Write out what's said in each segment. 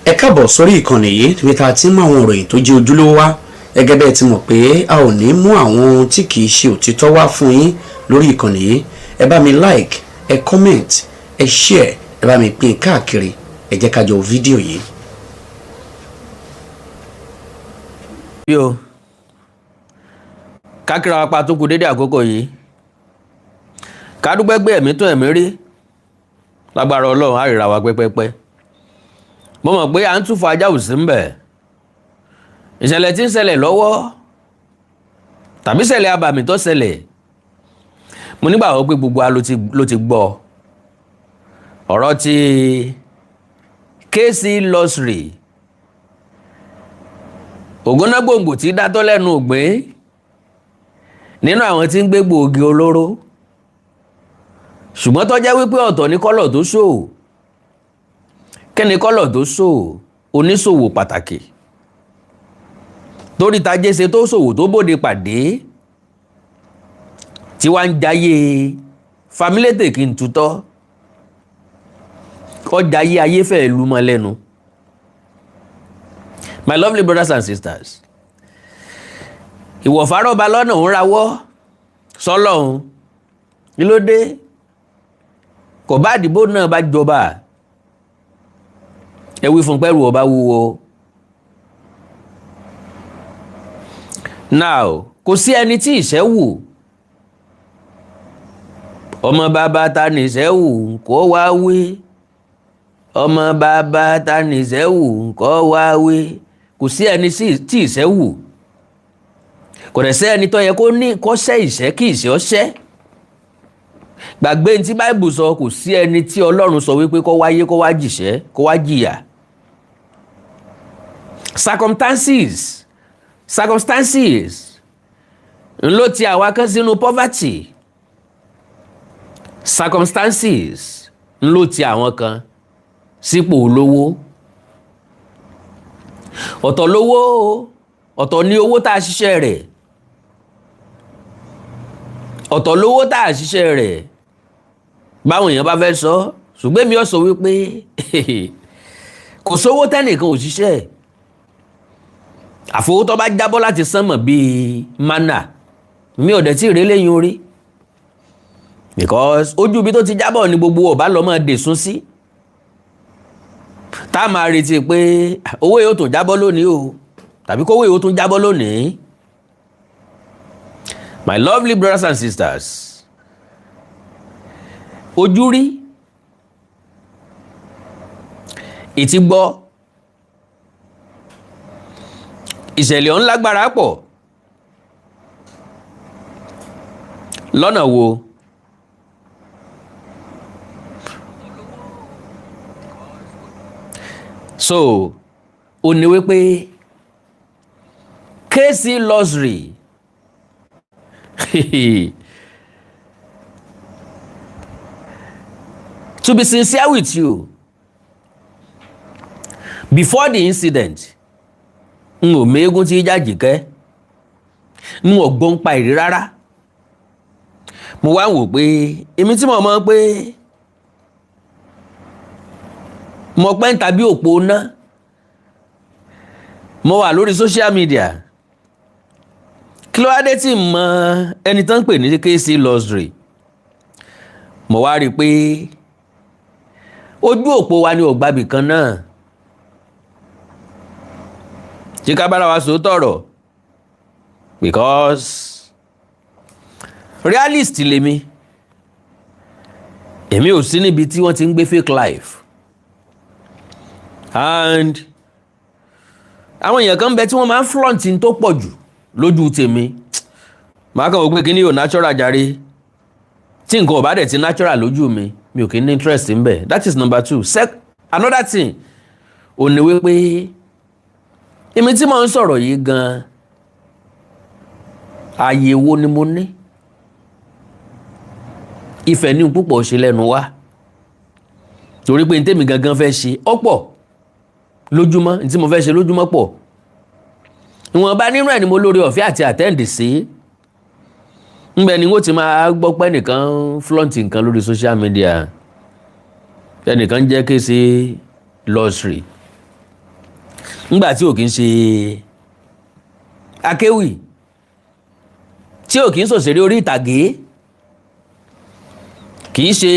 ẹ káàbọ̀ sórí ìkànnì yìí níbi tá a ti ń mú àwọn ìròyìn tó jẹ́ ojúlówó wá gẹ́gẹ́ bẹ́ẹ̀ ti mọ̀ pé a ò ní mú àwọn tí kì í ṣe òtítọ́ wá fún yín lórí ìkànnì yìí. Ẹ bá mi like, ẹ comment, ẹ share, ẹ bá mi pín káàkiri, ẹ jẹ́ ká jọ fídíò yìí. Yo, káàkiri àwọn apá tó kù dédé àkókò yìí ká dúpẹ́ pé ẹ̀mí tó ẹ̀mí rí lágbára Ọlọ́run á ríra wa pẹ́pẹ́pẹ́. Mo mọ̀ pé à ń túfọ̀ ajá òsì ń bẹ̀. Ìṣẹ̀lẹ̀ tí ń ṣẹlẹ̀ lọ́wọ́ tàbí ìṣẹ̀lẹ̀ abàmì tó ṣẹlẹ̀, mo nígbàgbọ́ pé gbogbo wa ló ti gbọ́. Ọ̀rọ̀ ti KC lọ́sìrì ògúnnágbòǹgbò tí dátọ́ lẹ́nu ògbìn nínú àwọn tí ń gbé gbòógì olóró, ṣùgbọ́n tó jẹ́ wípé ọ̀tọ̀ ní kọ́lọ̀ tó ṣò. Kẹ́ni kọ́lọ̀ tó ṣò? Oníṣòwò pàtàkì torí tajé ṣe tó ṣòwò tó bòde pàdé tí wá ń jayé familétè kí n tutọ́ ọjà ayé ayé fẹ́ lu mọ́ lẹ́nu. My lovely brothers and sisters, ìwọ̀fà rọ́ba lọ́nà ń rawọ́ sọ́lọ́hun kí ló dé? Kò bá àdìbò náà bá jọba ẹ wí fún pẹ́rù ọba wúwo. Now kò sí ẹni tí ìṣẹ́ wù, ọmọ bàbá ta ní ìṣẹ́ wù kó wá wí, ọmọ bàbá ta ní ìṣẹ́ wù kó wá wí. Kò sí ẹni tí ìṣẹ́ wù, kò dẹ̀ sẹ́ ẹni tó yẹ kó ṣẹ́ ìṣẹ́ kí ìṣẹ́ ó ṣẹ́. Gbàgbé ní tí Bible sọ, kò sí ẹni tí Ọlọ́run sọ wípé kó wáyé kó wá jìṣẹ́ kó wá jìyà. Circumstances ló ti àwa kan sínú poverty. Circumstances ló ti àwọn kan sípò olówó. Ọ̀tọ̀ lówó, ọ̀tọ̀ ní owó tá a ṣiṣẹ́ rẹ̀. Ọ̀tọ̀ lówó tá a ṣiṣẹ́ rẹ̀ báwọn èèyàn bá fẹ́ sọ, ṣùgbọ́n mi ò sọ wípé kò sówó tẹ́nìkan ò ṣiṣẹ́. Àfowó tó bá jábọ́ láti sánmọ̀ bíi manna, mi ò dẹ̀ tí ìrẹ́lẹ̀ yín orí, because ojú ibi tó ti jábọ̀ ni gbogbo ọba lọ máa dèsún sí. Tá a máa retí pé owó yóò tún jábọ́ lónìí o, tàbí kówó yóò tún jábọ́ lónìí. My lovely brothers and sisters, ojú rí, ìtì gbọ́, ìṣẹ̀lẹ̀ ọ̀hún lágbára pọ̀. Lọ́nà wo? So ó ní wípé KC lọ́sìrì to be sincere with you, before the incident n ò méégún tí Jàjìkẹ́, n ò gbọ́n pa ìrí rárá. Mo wá wò pé èmi tí mo mọ̀ pé mo pẹ́ ń tàbí òpó ná, mo wà lórí social media, kí ló wá dé tí mọ ẹni tán ń pè ní KC lọ́sìrì. Mo wá rí i pé ojú òpó wa ni ọ̀gbàbì kan náà. Tí ká bára wa sọ tọ̀rọ̀, because realist lèmi, èmi ò sí níbi tí wọ́n ti ń gbé fake life. And àwọn èèyàn kan bẹ tí wọ́n máa ń flaunt tó pọ̀ jù lójú tèmi. Màá kàn wò pé kíní yóò natural jàre. Tí nǹkan ò bá dẹ̀ ti natural lójú mi, mi ò kí ní interest ń bẹ̀. That is number 2. Another thing ò ní wípé èmi tí mo ń sọ̀rọ̀ yìí gan, ààyè wo ni mo ní? Ìfẹ́ ní púpọ̀ ṣe lẹ́nu wá, torí pé ntẹ́mi gangan fẹ́ ṣe ọ̀pọ̀ lójúmọ́, ntí mo fẹ́ ṣe lójúmọ́ pọ̀. Ìwọ̀nba nínú ẹ̀ ni mo lórí ọ̀fẹ́ àti attend sí. Ńbẹ ni wọ́n ti máa gbọ́ pé nìkan flaunt nǹkan lórí social media, ẹnìkan jẹ́ KC lọ́sìrì. nígbà tí ò kí ń ṣe akéwì, tí ò kí ń ṣòṣèré orí ìtàgé, kì í ṣe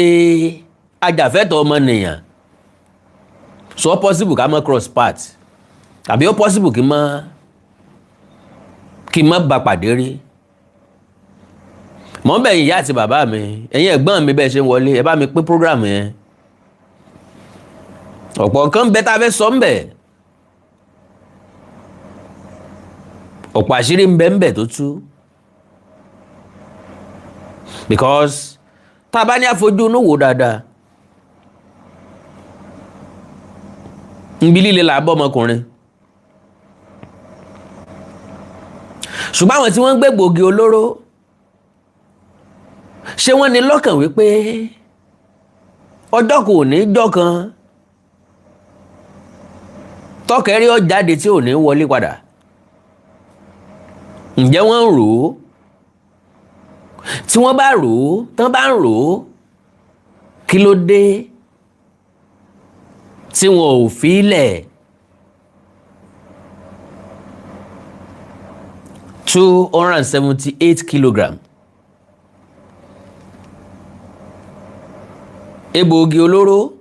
ajàfẹ́tọ̀ọ́ ọmọnìyàn, so possible ká mọ́ cross path tàbí ó possible kí n mọ́ bá pàdé rí. mọ̀ ń bẹ̀yìn ìyá àti bàbá mi, ẹ̀yin ẹ̀gbọ́n mi bẹ́ẹ̀ ṣe ń wọlé, ẹ bá mi pín program yẹn. ọ̀pọ̀ nǹkan bẹ tá a fẹ́ sọ ń bẹ̀, ọ̀pọ̀ àṣírí ń bẹ tó tú, because tá a bá ní àfojú inú wò dáadáa, nbí líle là á bọ́ ọmọkùnrin. ṣùgbọ́n àwọn tí wọ́n ń gbé gbòógì olóró, ṣé wọ́n ní lọ́kàn wípé ọjọ́ kò ní jọ́ kan tọ́kẹ́rí ó jáde tí ò ní wọlé padà? ǹjẹ́ wọ́n ń rò ó? tí wọ́n bá rò ó, tán bá ń rò ó, kí ló dé tí wọn ò fi lẹ̀ 278 kilogram egbòogi olóró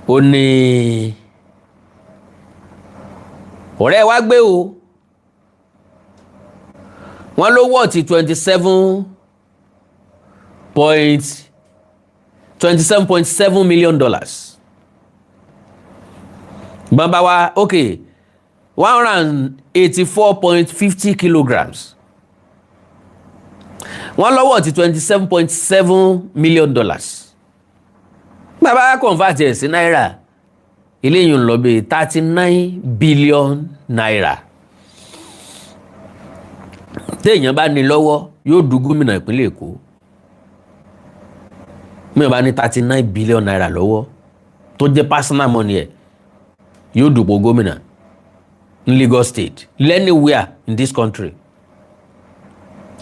ó ní ọ̀rẹ́ wa gbé o, wọ́n ló wọ́ọ̀tì $27.7 million. bàbá wa ok 184.50 kilograms, wọ́n ló wọ́ọ̀tì $27.7 million. bàbá convert ẹ̀ sí náírà, eléyìí ń lọ bí 39 billion naira. téèyàn bá ní lọ́wọ́ yóò du gómìnà ìpínlẹ̀ Èkó. mìíràn bá ní 39 billion naira lọ́wọ́ tó jẹ́ personal money ẹ̀, yóò dùpò gómìnà ní Lagos State, anywhere in this country.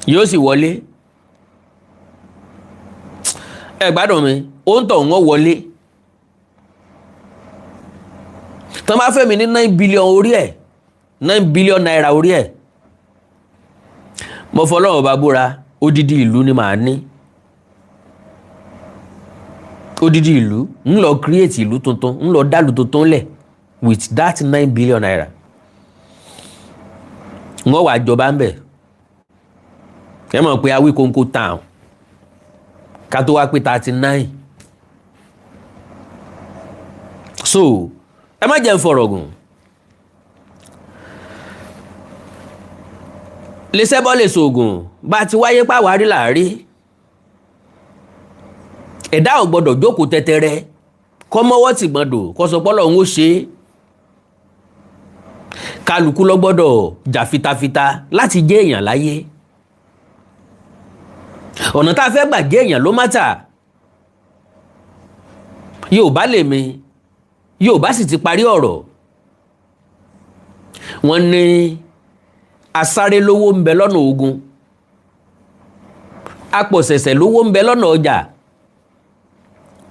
yóò sì wọlé. ẹ gbádùn mi, ó ń tọ̀ wọ́n wọlé. tán bá fẹ́ mi ní 9 billion orí ẹ̀, 9 billion naira orí ẹ̀, mo fọlọ́run bá búra, odidi ìlú ni màá ní. odidi ìlú ń lọ create ìlú tuntun, ń lọ dálù tuntun lẹ̀ with that 9 billion naira. wọ́n wà jọba ń bẹ̀. ẹ mọ̀ pé Awíkonko town ká tó wá pé 39. so ẹ má jẹ́ ń fọ̀rọ̀ gùn. lè sẹ́bọ́ lè sògùn, bá ti wáyé pàwárí láàrí. ẹ̀dá ò gbọ́dọ̀ jókòó tẹ́tẹ́rẹ́ kọ́ mọ́wọ́ tì gbọ́dọ̀ kọ́ sọ pọ́lọ̀ ń ó ṣe. kálukú ló gbọ́dọ̀ jà fitafita láti jẹ́ èèyàn láyé. ọ̀nà tá a fẹ́ gbà jẹ́ èèyàn ló mátà. Yorùbá lèmi, Yorùbá sì ti parí ọ̀rọ̀. wọ́n ní asáré lówó ń bẹ lọ́nà ogun, apọ̀sẹ̀sẹ̀ lówó ń bẹ lọ́nà ọjà.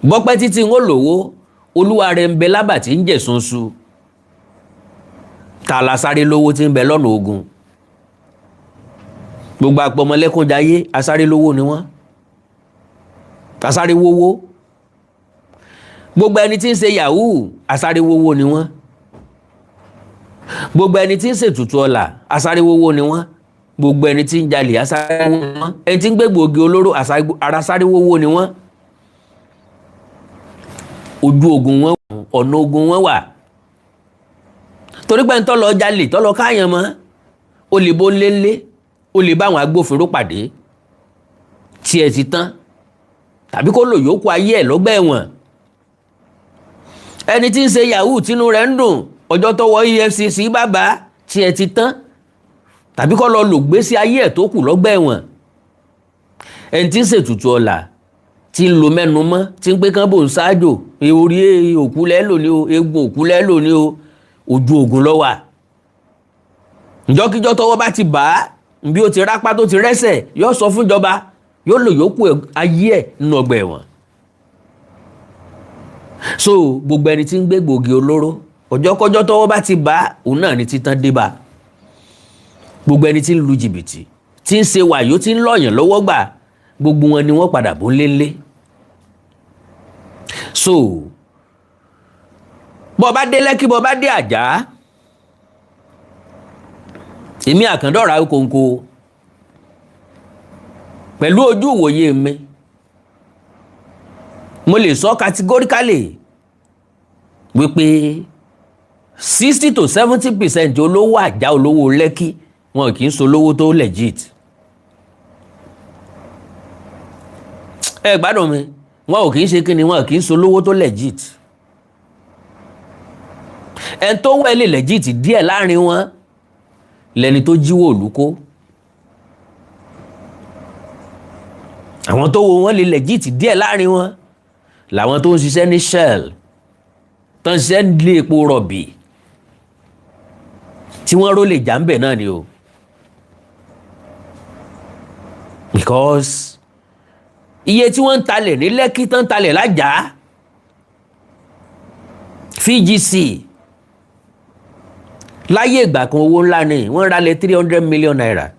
bọ́pẹ́ títí ń ó lówó, olúwa rẹ̀ ń bẹ lábà tí ń jẹ̀ sunsu. ta la sáré lówó tí ń bẹ lọ́nà ogun? gbogbo àpọ̀mọlẹ́kúnjayé asáré lówó ni wọ́n, asáré wówó. gbogbo ẹni tí ń ṣe yahoo asáré wówó ni wọ́n. gbogbo ẹni tí ń ṣètùtù ọlà asáré wówó ni wọ́n. gbogbo ẹni tí ń jalè asáré wówó ni wọ́n. ẹni tí ń gbé gbòógì olóró asáré wówó ni wọ́n. ojú ogun wọn, ọ̀nà ogun wọn wà. torí pé ń tọ́ lọ jalè tọ́ lọ káàyàn mọ́, o lè bó lélé, o lè bá àwọn agbófinró pàdé tí ẹ ti tán, tàbí kó lò yòókù ayé ẹ̀ lọ́gbà ẹ̀wọ̀n. ẹni tí ń ṣe yahoo tínú rẹ̀ ń dùn, ọjọ́ tọ́wọ́ EFCC bàbá tí ẹ ti tán, tàbí kó lọ lò gbésí ayé ẹ̀ tó kù lọ́gbà ẹ̀wọ̀n. ẹni tí ń ṣètùtù ọlà, tí ń lo mẹ́nu mọ́, tí ń pé kán bò ń ṣáájò, orí òkú lẹ́lò ni o, egun òkú lẹ́lò ni o, ojú ogun ló wà. ǹjọ́kíjọ́ tọ́wọ́ bá ti bà á, bí ó ti rápá tó ti rẹ́sẹ̀, yóò sọ fún ìjọba, yóò lò yòókù ayé ẹ̀ nínú ọgbà ẹ̀wọ̀n. so gbogbo ẹni tí ń gbé gbòógì olóró ọjọ́kọ́jọ́ tọ́wọ́ bá ti bá òun náà ni títán dé bá. Gbogbo ẹni tí ń lu jìbìtì tí ń ṣe wàyó tí ń lọ́yàn lọ́wọ́ gbà gbogbo wọn ni wọ́n padà bó lélẹ̀. So bọ́ bá dé Lẹ́kí bọ́ bá dé Àjà èmi Àkàndọ̀rà Kòǹkò pẹ̀lú ojú ìwòye mi mo lè sọ categorically wípé 60 to 70% olówó Àjà olówó Lẹ́kí wọn kì í so lówó tó legit. Ẹ gbádùn mi, wọn ò kì í ṣe kíni, wọn kì í so lówó tó legit. Ẹn tó wẹ́ lè legit díẹ̀ láàrin wọn lẹni tó jíwó ìlú kó. Àwọn tó wo wọn lè legit díẹ̀ láàrin wọn làwọn tó ń ṣiṣẹ́ ní Shell, tó ń ṣiṣẹ́ nílé epo rọ̀bì tí wọ́n ró lè jà ń bẹ̀ náà ni o. Because iye tí wọ́n ń talẹ̀ ní Lẹ́kí tán ń talẹ̀ l'Àjà VGC láyé ìgbà kan owó ńlá ni wọ́n ralẹ̀ 300 million naira.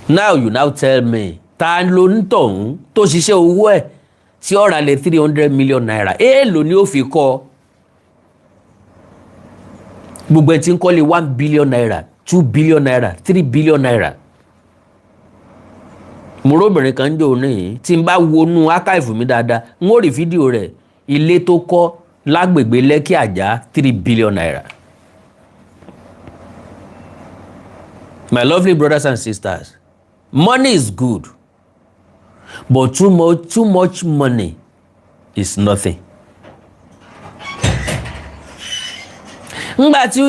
Now you now tell me ta ló ń tọ̀hún tó ṣiṣẹ́ owó ẹ̀ tí ó ralẹ̀ 300 million naira èèlò ni ó fi kọ́. Gbogbo ẹ̀ tí ń kọ́lé 1 billion naira 2 billion naira 3 billion naira. Mo róbìnrin kan jò ní tí n bá wọnú archive mi dáadáa n ó rí fídíò rẹ̀ ilé tó kọ́ lágbègbè Lẹ́kí Àjà 3 billion naira. My lovely brothers and sisters, money is good, but too much money is nothing. Ngbà tí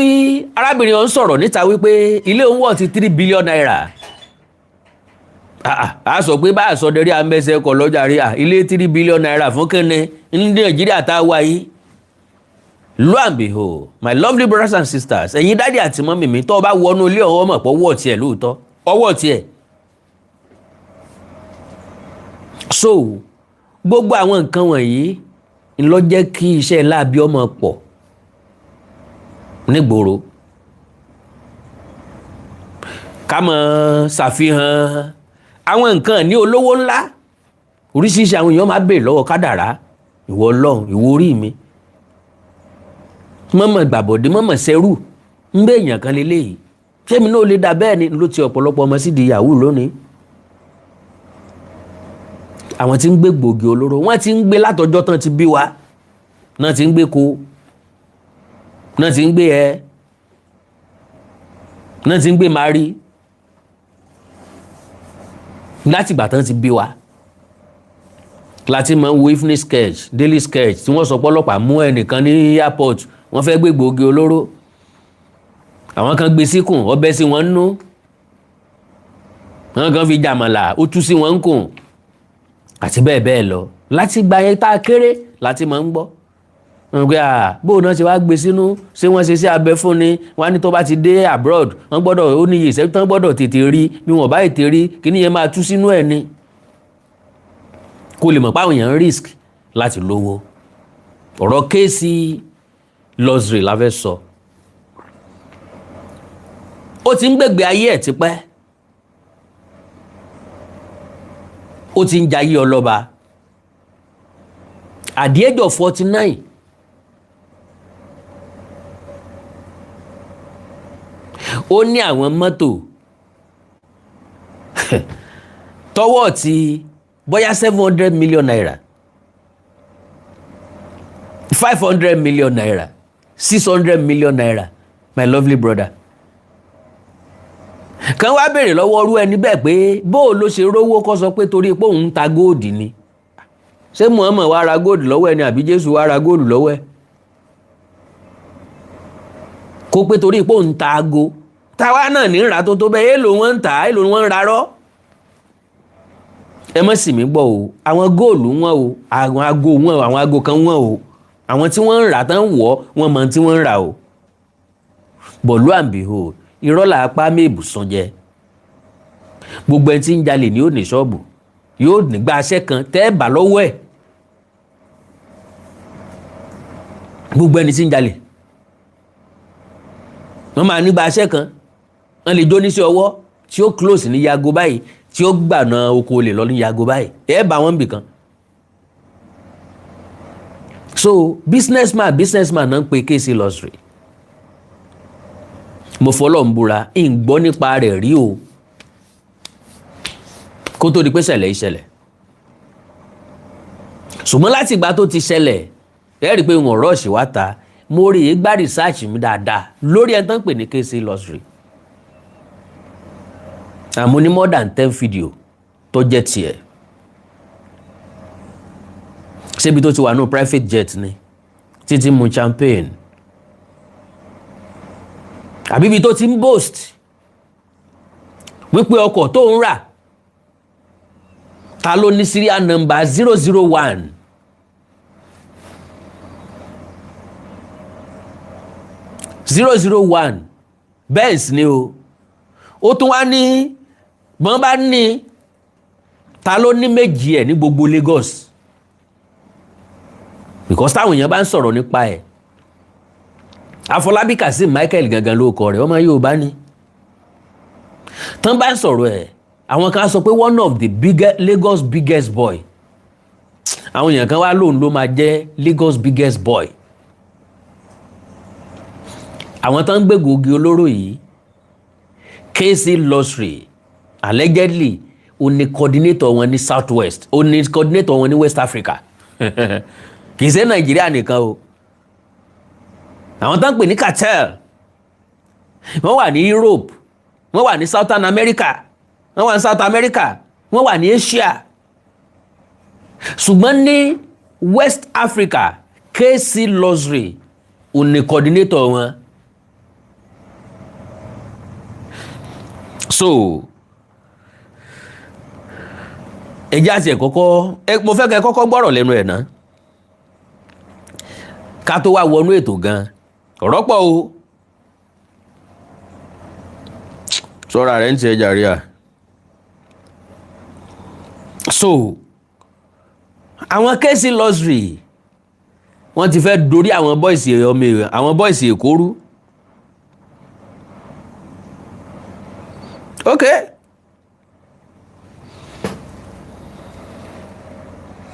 arábìnrin ọ̀hún sọ̀rọ̀ níta wípé ilé òun wọ̀ ti 3 billion naira. A sọ pé bá a sọ dẹ̀rí àmẹ́sẹ̀ kọ̀ lọ́jà rí ilé 3 billion naira fún kẹ́ni ní Nàìjíríà tá a wá yìí. Lo and behold, my lovely brothers and sisters, ẹ̀yin dádì àti mọ́mì mi tó bá wọnú ilé ọ̀hún mọ̀ pọ̀ ọwọ́ tiẹ̀ lóòótọ́ ọwọ́ tiẹ̀. So gbogbo àwọn nǹkan wọ̀nyí ń lọ jẹ́ kí iṣẹ́ láabi ọmọ pọ̀ nígboro. Ká mọ̀ ṣàfihàn àwọn nǹkan ní olówó ńlá oríṣiríṣi àwọn èèyàn máa bèèrè lọ́wọ́ kádàrá ìwọ Ọlọ́run ìwọ orí mi mọ́mọ́ gbàbọ̀dé mọ́mọ́ sẹ́rù ń bẹ́ èèyàn kan lélẹ́yìí ṣé mi náà lè dà bẹ́ẹ̀ ni ló ti ọ̀pọ̀lọpọ̀ ọmọ sí di yahoo lónìí. Àwọn tí ń gbé gbòógì olóró wọ́n ti ń gbé látọjọ́ tán ti bí wa náà ti ń gbé ko náà ti ń gbé ẹ náà ti ń gbé mari láti ìgbà tán ti bí wa láti máa ń wo evening sketch daily sketch tí wọ́n sọ pọ́lọ́pàá mú ẹnìkan ní airport wọ́n fẹ́ gbé gbòógì olóró àwọn kan gbé síkùn ọbẹ̀ sí wọn nú àwọn kan fi jàmàlà ó tú sí wọn kùn àti bẹ́ẹ̀ bẹ́ẹ̀ lọ. Láti gba yẹn tá a kéré láti máa ń gbọ́ wọn gbé bóun náà ṣe wá gbé sínú ṣé wọ́n ṣe sí abẹ fún ni wọ́n á ní tó bá ti dé abroad wọ́n gbọ́dọ̀ ó ní iye ìṣẹ́jú tán gbọ́dọ̀ tètè rí bí wọ́n bá tètè rí kí ni yẹn máa tú sínú ẹ̀ ni kó lè mọ̀ páwọn èèyàn risk láti lówó. Ọ̀rọ̀ kéèsì luxury la fẹ́ sọ. Ó ti ń gbègbè ayé ẹ̀ tipẹ́ ó ti ń jayé ọlọ́ba at the age of 49 ó ní àwọn mọ́tò tọwọ́ ti bóyá 700 million naira 500 million naira 600 million naira my lovely brother. Kan wá béèrè lọ́wọ́ orú ẹni bẹ́ẹ̀ pé bóò ló ṣe rówó kó sọ pé torí pé òun ń ta góòdì ni ṣé Muhammad wá ra góòdì lọ́wọ́ ẹni àbí Jésù wá ra góòdì lọ́wọ́ ẹ kó pé torí pé òun ń ta ago táwa náà ní ra tó bẹ́ẹ̀ èlò wọn ń tà èlò wọn ń rarọ́. Ẹ má sì mí gbọ́ o àwọn góòlù wọn o àwọn ago wọn o àwọn ago kan wọn o àwọn tí wọ́n ń rà tán wọ̀ wọ́n mọ̀ tí wọ́n ń rà o. But lo and behold irọ́ là apá méèbù sàn jẹ gbogbo ẹni tí ń jalè ni yóò ní ṣọ́ọ̀bù yóò nígbà aṣẹ́ kan tẹ́ ẹ bà lọ́wọ́ ẹ̀ gbogbo ẹni tí ń jalè wọ́n máa ní baṣẹ́ kan wọ́n lè jó níṣẹ́ ọwọ́ tí ó close ní yago báyìí tí ó gbàna oko olè lọ ní yago báyìí bá wọn bì kan. So businessman náà ń pe KC Luxury. Mo fọlọ́ ń búra ń gbọ́ nípa rẹ̀ rí o kó tó di pé ìṣẹ̀lẹ̀. Ṣùgbọ́n láti ìgbà tó ti ṣẹlẹ̀ ẹ rí i pé wọn rọ́ọ̀ṣì wá ta mo rí i gbá research mi dáadáa lórí ẹni tó ń pè ní KC Luxury. Àmọ́ ní more than 10 video tó jẹ́ tiẹ̀. Ṣébi tó ti wà ní private jet ni títí mu champagne. Àbíbi tó ti ń boast wípé ọkọ̀ tó ń rà ta ló ní serial number 001. Benz ni o. Ó tún wá ní bọ́n bá ní ta ló ní méjì ẹ̀ ní gbogbo Lagos. Because táwọn èèyàn bá ń sọ̀rọ̀ nípa ẹ̀ Afọlábí Kazeem Michael gangan ló kọ rẹ̀ ọmọ Yorùbá ni. Tán bá ń sọ̀rọ̀ ẹ̀ àwọn kan sọ pé one of the Lagos biggest boy. Àwọn èèyàn kan wá lóun ló máa jẹ́ Lagos biggest boy. Àwọn tán ń gbé gògì olóró yìí KC Luxury allegedly ó ní coordinator wọn ní South West ó ní coordinator wọn ní West Africa. Kì í ṣe Nàìjíríà nìkan o. Àwọn tán ń pè ní cartel wọ́n wà ní Europe wọ́n wà ní Southern America wọ́n wà ní South America wọ́n wà ní Asia. Ṣùgbọ́n ní West Africa KC Luxury ó ní coordinator wọn. So ẹjẹ́ àti ẹ̀kọ́kọ́ mo fẹ́ kẹ́ kọ́kọ́ gbọ́rọ̀ lẹ́nu ẹ̀ náà ká tó wá wọnú ètò gan ọ̀rọ̀pọ̀ o sọ́ra rẹ̀ ń ti ẹjà rí à. So àwọn KC Luxury wọ́n ti fẹ́ dorí àwọn bọ́ìsì Èkó rú. Okay.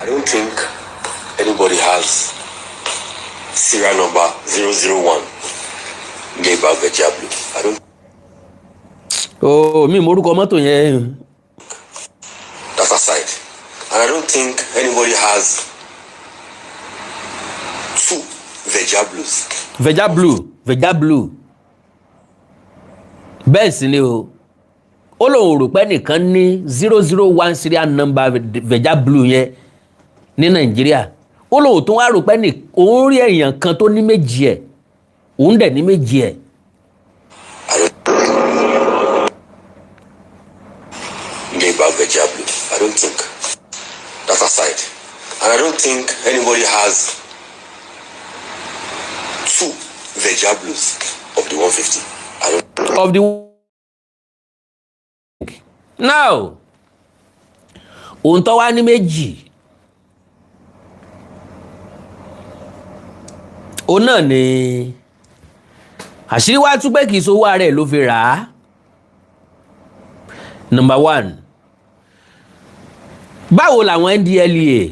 I don't think anybody has serial number 001 Geba Vejablu. I don't. Oh, mi morúkọ mọ́tò yẹn. That's aside. And I don't think anybody has 2 Vejablus. Vejablu. Bẹ́ẹ̀ sì ni o. Ó lóun rò pé nìkan ní 001 serial number Vejablu yẹn ní Nàìjíríà. Ó lóun tún wá rò pé òun rí èèyàn kan tó ní méjì ẹ̀ òun dẹ̀ ní méjì ẹ̀. Geba Vejablu. I don't think. That's aside. And I don't think anybody has 2 Vejablus of the 150. I don't. Of the now òun tó wá ní méjì òun náà ni àṣírí wá tún pé kìí sówó ara ẹ̀ ló fi rà á. Number 1, báwo làwọn NDLEA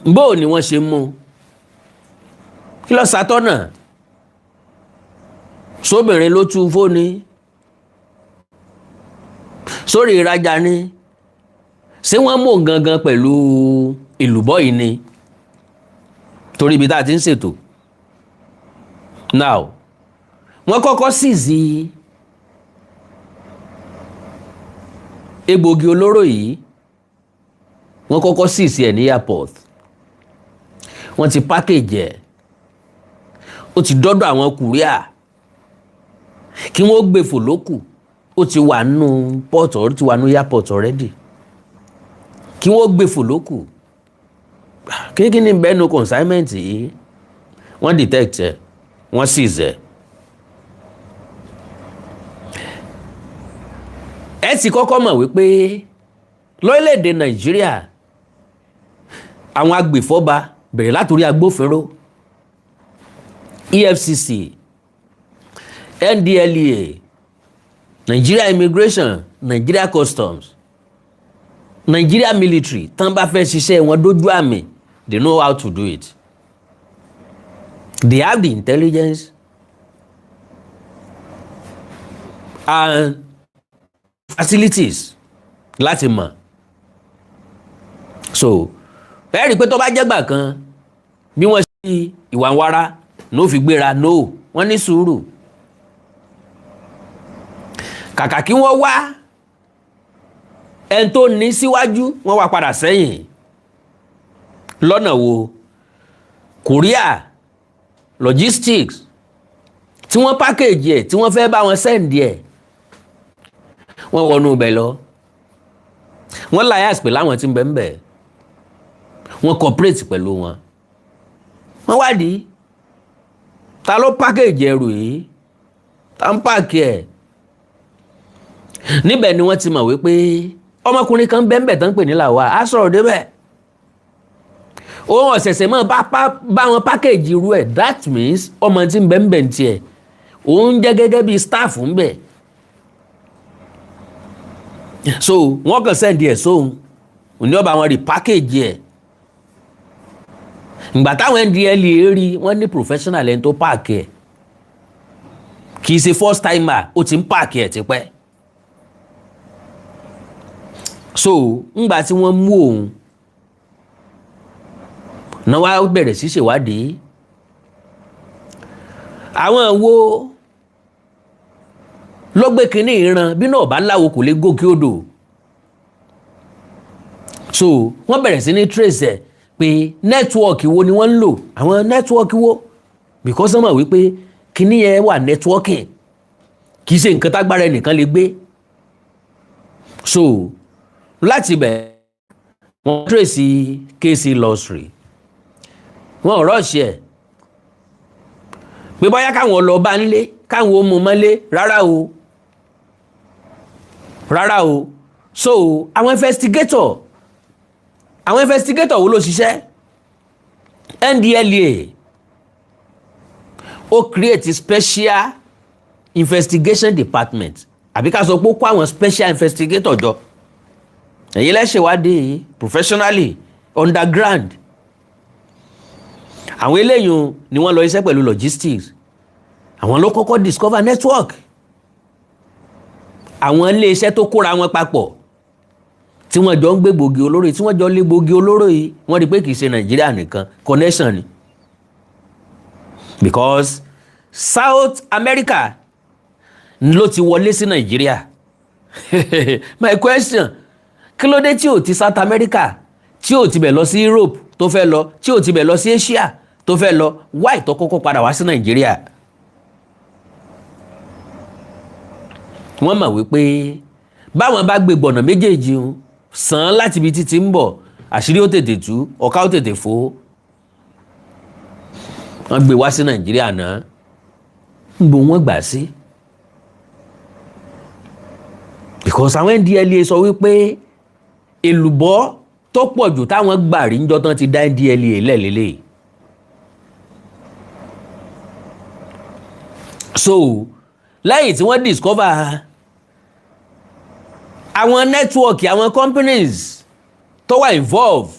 bóò ni wọ́n ṣe mú kí ló ṣàtọ́nà sóbìnrin ló tú fóònù sórí ìrajà ni ṣé wọ́n mú gangan pẹ̀lú ìlúbọ́ yìí ni torí ibi tá a ti ń ṣètò. Now wọ́n kọ́kọ́ seize egbògi olóró yìí wọ́n kọ́kọ́ seize ẹ̀ ní airport wọ́n ti package ẹ̀ ó ti dọ́dọ̀ àwọn kùríà kí wọ́n gbé fò lókù ó ti wà nínú port ó ti wà nínú airport already kí wọ́n gbé fò lókù kéèkì ní bẹ́ẹ̀ no consignment yìí wọ́n detect ẹ̀ wọ́n seize ẹ̀ ti kọ́kọ́ mọ̀ wípé lórílẹ̀‐èdè Nàìjíríà àwọn agbèfọ́ba bẹ̀rẹ̀ látòrí agbófinró EFCC, NDLEA, Nigeria Immigration, Nigeria Customs, Nigeria Military, tán bá fẹ́ ṣiṣẹ́ wọn dójú àmì, they know how to do it. They have the intelligence and facilities láti mọ̀. So ẹ rí i pé tó bá jẹ́gbà kan bí wọ́n ṣe ìwà wàrà ló fi gbéra no wọ́n ní sùúrù. Kàkà kí wọ́n wá ẹni tó ní síwájú wọ́n wá padà sẹ́yìn. Lọ́nà wo? Korea logistics tí wọ́n package ẹ̀ tí wọ́n fẹ́ bá wọn send ẹ̀ wọ́n wọnú ibẹ̀ lọ. Wọ́n lias pẹ̀lú àwọn tí ń bẹ ń bẹ̀. Wọ́n cooperate pẹ̀lú wọn. Wọ́n wádìí ta ló package ẹrù yìí, ta ń pààkì ẹ̀. Níbẹ̀ ni wọ́n ti mọ̀ wípé ọmọkùnrin kan bẹ ń bẹ̀ tán pè ní Làwà á sọ̀rọ̀ débẹ̀. Òun ọ̀sẹ̀sẹ̀ mọ́ bá wọn package irú ẹ̀. That means ọmọ tí ń bẹ ń bẹ̀ ń tiẹ̀ òun jẹ́ gẹ́gẹ́ bí staff ń bẹ̀. So wọ́n kàn send ẹ̀ sóhun òní ọba wọn repackage ẹ̀. Ìgbà táwọn NDLEA rí wọ́n ní professional ẹni tó páàkì ẹ̀ kì í ṣe first timer ó ti ń páàkì ẹ̀ tipẹ́. So ńgbà tí wọ́n mú òun náà wá bẹ̀rẹ̀ sí ṣèwádìí àwọn wo ló gbé kínní ìran bí náà bá láwo kò lè gòkè odò. So wọ́n bẹ̀rẹ̀ sí ní trace ẹ̀ pé nẹ́tíwọ́ọ̀kì wo ni wọ́n ń lò àwọn nẹ́tíwọ́ọ̀kì wo because wọ́n mọ̀ wípé kínní yẹn wà networking kì í ṣe nǹkan tágbára ẹnìkan lè gbé. So láti bẹ̀ wọ́n trace KC Lottery wọ́n rọ́ọ̀ṣì ẹ̀ pé bóyá káwọn lọ bá nílé káwọn ó mú mọ́lé rárá o. So àwọn investigator wo ló ṣiṣẹ́? NDLEA ó create special investigation department àbí ká sọ pé ó kó àwọn special investigator jọ. Èyí lẹ ṣèwádìí professionally underground. Àwọn eléyìí ni wọ́n lọ iṣẹ́ pẹ̀lú logistics. Àwọn ló kọ́kọ́ discover network. Àwọn ilé iṣẹ́ tó kóra wọn papọ̀ tí wọ́n jọ ń gbé gbòógì olóró yìí tí wọ́n jọ lé gbòógì olóró yìí wọ́n rí pé kì í ṣe Nàìjíríà nìkan connection ni. Because South America ló ti wọlé sí Nàìjíríà. My question, kí ló dé tí ò ti South America tí ò ti bẹ̀ lọ sí Europe tó fẹ́ lọ tí ò ti bẹ̀ lọ sí Asia tó fẹ́ lọ why tó kọ́kọ́ padà wá sí Nàìjíríà? Wọ́n mọ̀ wípé báwọn bá gbé gbọ̀nà méjèèjì sàn án láti ibi títí ń bọ̀ àṣírí ó tètè tú ọ̀ká ó tètè fò. Wọ́n gbé wá sí Nàìjíríà náà ń bo wọ́n gbà sí. Because àwọn NDLEA sọ wípé èlùbọ́ tó pọ̀ jù táwọn gbà rí níjọ́ tán ti dá NDLEA lẹ́lẹ́lẹ́. So lẹ́yìn tí wọ́n discover àwọn network àwọn companies tó wà involve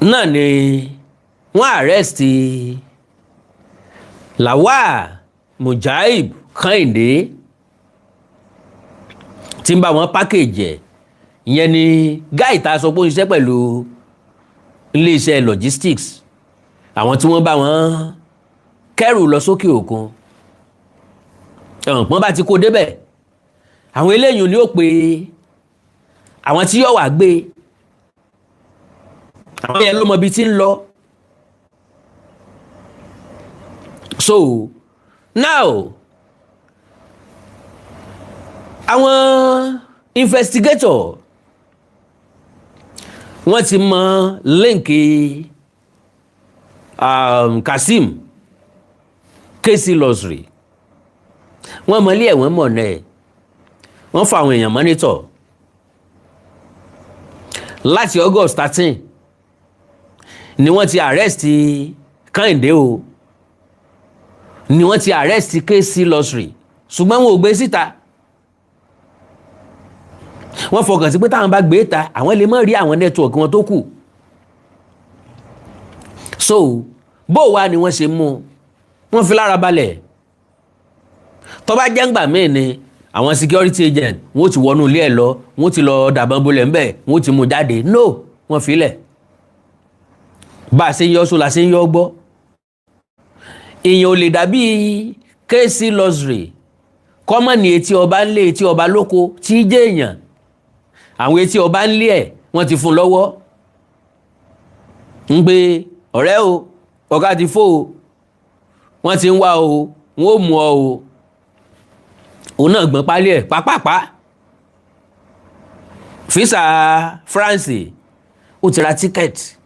náà ni wọ́n arrest Lawal Mujaib Kẹ́hìndé tí ń bá wọn package ẹ̀ ìyẹn ni guy tá a sọ pé ó ń ṣiṣẹ́ pẹ̀lú iléeṣẹ́ logistics àwọn tí wọ́n bá wọn kẹ́rù lọ sókè òkun ẹ̀wọ̀n bá ti kó débẹ̀ àwọn eléyìí ni ó pe àwọn tí yóò wá gbé àwọn yẹn ló mọ ibi tí ń lọ. So now àwọn investigator wọ́n ti mọ líǹkì Kazeem KC Lottery wọ́n mọ ilé ẹ̀wọ̀n mọ̀ náà wọ́n fa àwọn èèyàn mọ́nítọ̀ láti August 13 ni wọ́n ti arrest Kẹ́hìndé o, ni wọ́n ti arrest KC Lottery, ṣùgbọ́n wọn ò gbé síta. Wọ́n fọkàn sí pé táwọn bá gbé ta àwọn lè má rí àwọn network wọn tó kù. So bó wá ni wọ́n ṣe mú wọ́n fi lára balẹ̀. Tó bá jẹ́ ńgbà míì ni àwọn security agent wọ́n ti wọnú ilé ẹ̀ lọ, wọ́n ti lọ dàbọn bolẹ̀ ńbẹ̀, wọ́n ti mú jáde. No, wọ́n filẹ̀. Bá a ṣe ń yọ só la ṣe ń yọ gbọ́. Èèyàn ò lè dàbí KC Lottery kọ́mọ̀ ní etí ọba ńlé etí ọba lóko tí jẹ́ èèyàn. Àwọn etí ọba ńlé ẹ̀ wọ́n ti fún lọ́wọ́ ń gbé ọ̀rẹ́ o, ọ̀gá ti fò o, wọ́n ti ń wá o, wọ́n ò mú ọ o. Òun náà gbọ́n pálí ẹ̀ pápápá. Visa France ó ti ra ticket,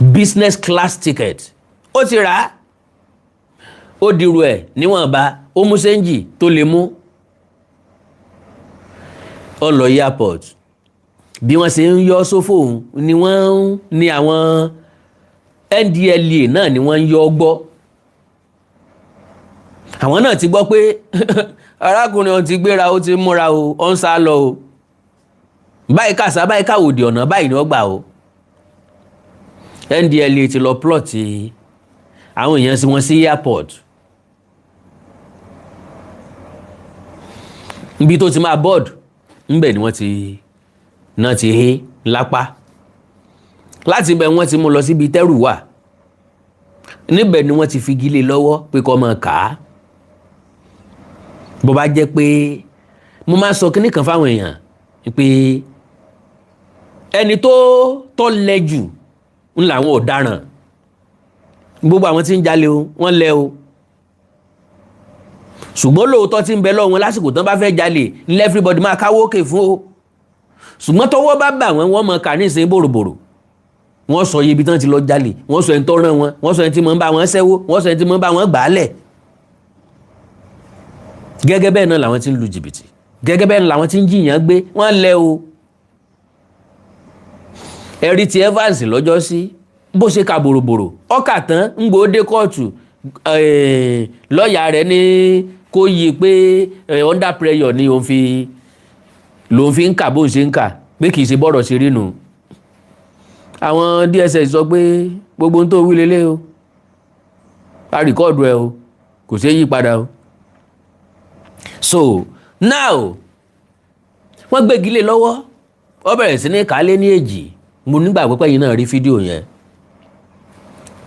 business class ticket ó ti rà, ó dirú ẹ̀ níwọ̀nba, ó mú sẹ́ńjì tó lè mú. Ó lọ airport, bí wọ́n ṣe ń yọ sófò ni wọ́n ní àwọn NDLEA náà ni wọ́n ń yọ gbọ́. Àwọn náà ti gbọ́ pé arákùnrin ọ̀hún ti gbéra, ó ti múra o, ó ń sá lọ o. Báyìí kàṣà báyìí káwòdì ọ̀nà báyìí ni ó gbà o. NDLEA ti lọ plot àwọn èèyàn sí wọn sí airport. Níbi tó ti máa board ńbẹ̀ ni wọ́n ti hé lápá. Láti ibẹ̀ wọ́n ti mú lọ síbi tẹ́rù wà. Níbẹ̀ ni wọ́n ti fi gílé lọ́wọ́ pé kó máa kà á. Bó bá jẹ́ pé mo máa sọ kíní kan fáwọn èèyàn pé ẹni tó lẹ jù ń làwọn ọ̀daràn. Gbogbo àwọn tí ń jalè o wọ́n lẹ o, ṣùgbọ́n lóòótọ́ tí ń bẹ lọ́wọ́ wọn lásìkò tán bá fẹ́ jalè ní everybody máa káwó òkè fún o. Ṣùgbọ́n tọwọ́ bá bà wọ́n máa kà ní ìsìn bòròbòrò. Wọ́n sọ iye ibi tán ti lọ jalè, wọ́n sọ ẹni tó rán wọn, wọ́n sọ ẹni tí mọ̀ ń bá wọn ṣẹ́wó, wọ́n sọ ẹni tí mọ̀ ń bá wọn gbàálẹ̀. Gẹ́gẹ́ bẹ́ẹ̀ náà làwọn tí ń lu jìbìtì, gẹ́gẹ́ bẹ́ẹ̀ náà làwọn tí ń jiyàn gbé, wọ́n lẹ o. Ẹ̀rí ti Evans lọ́jọ́ sí bó ṣe ka bòròbòrò ọkà tán ń gbòó dé kóòtù, lọ́ọ̀yà rẹ̀ ní kó yí pé under pressure ni lòun fi ń kà bó ń ṣe ń kà pé kì í ṣe bọ́rọ̀ ṣe rí nù. Àwọn DSS sọ pé gbogbo ohun tó wí lélẹ̀ o, a rìkọ́ọ̀dù ẹ o, kò ṣeé yí padà o. So now wọ́n gbégi lé lọ́wọ́, ó bẹ̀rẹ̀ sí ní kálé ní èjì. Mo nígbà pípẹ́ yìí náà rí fídíò yẹn.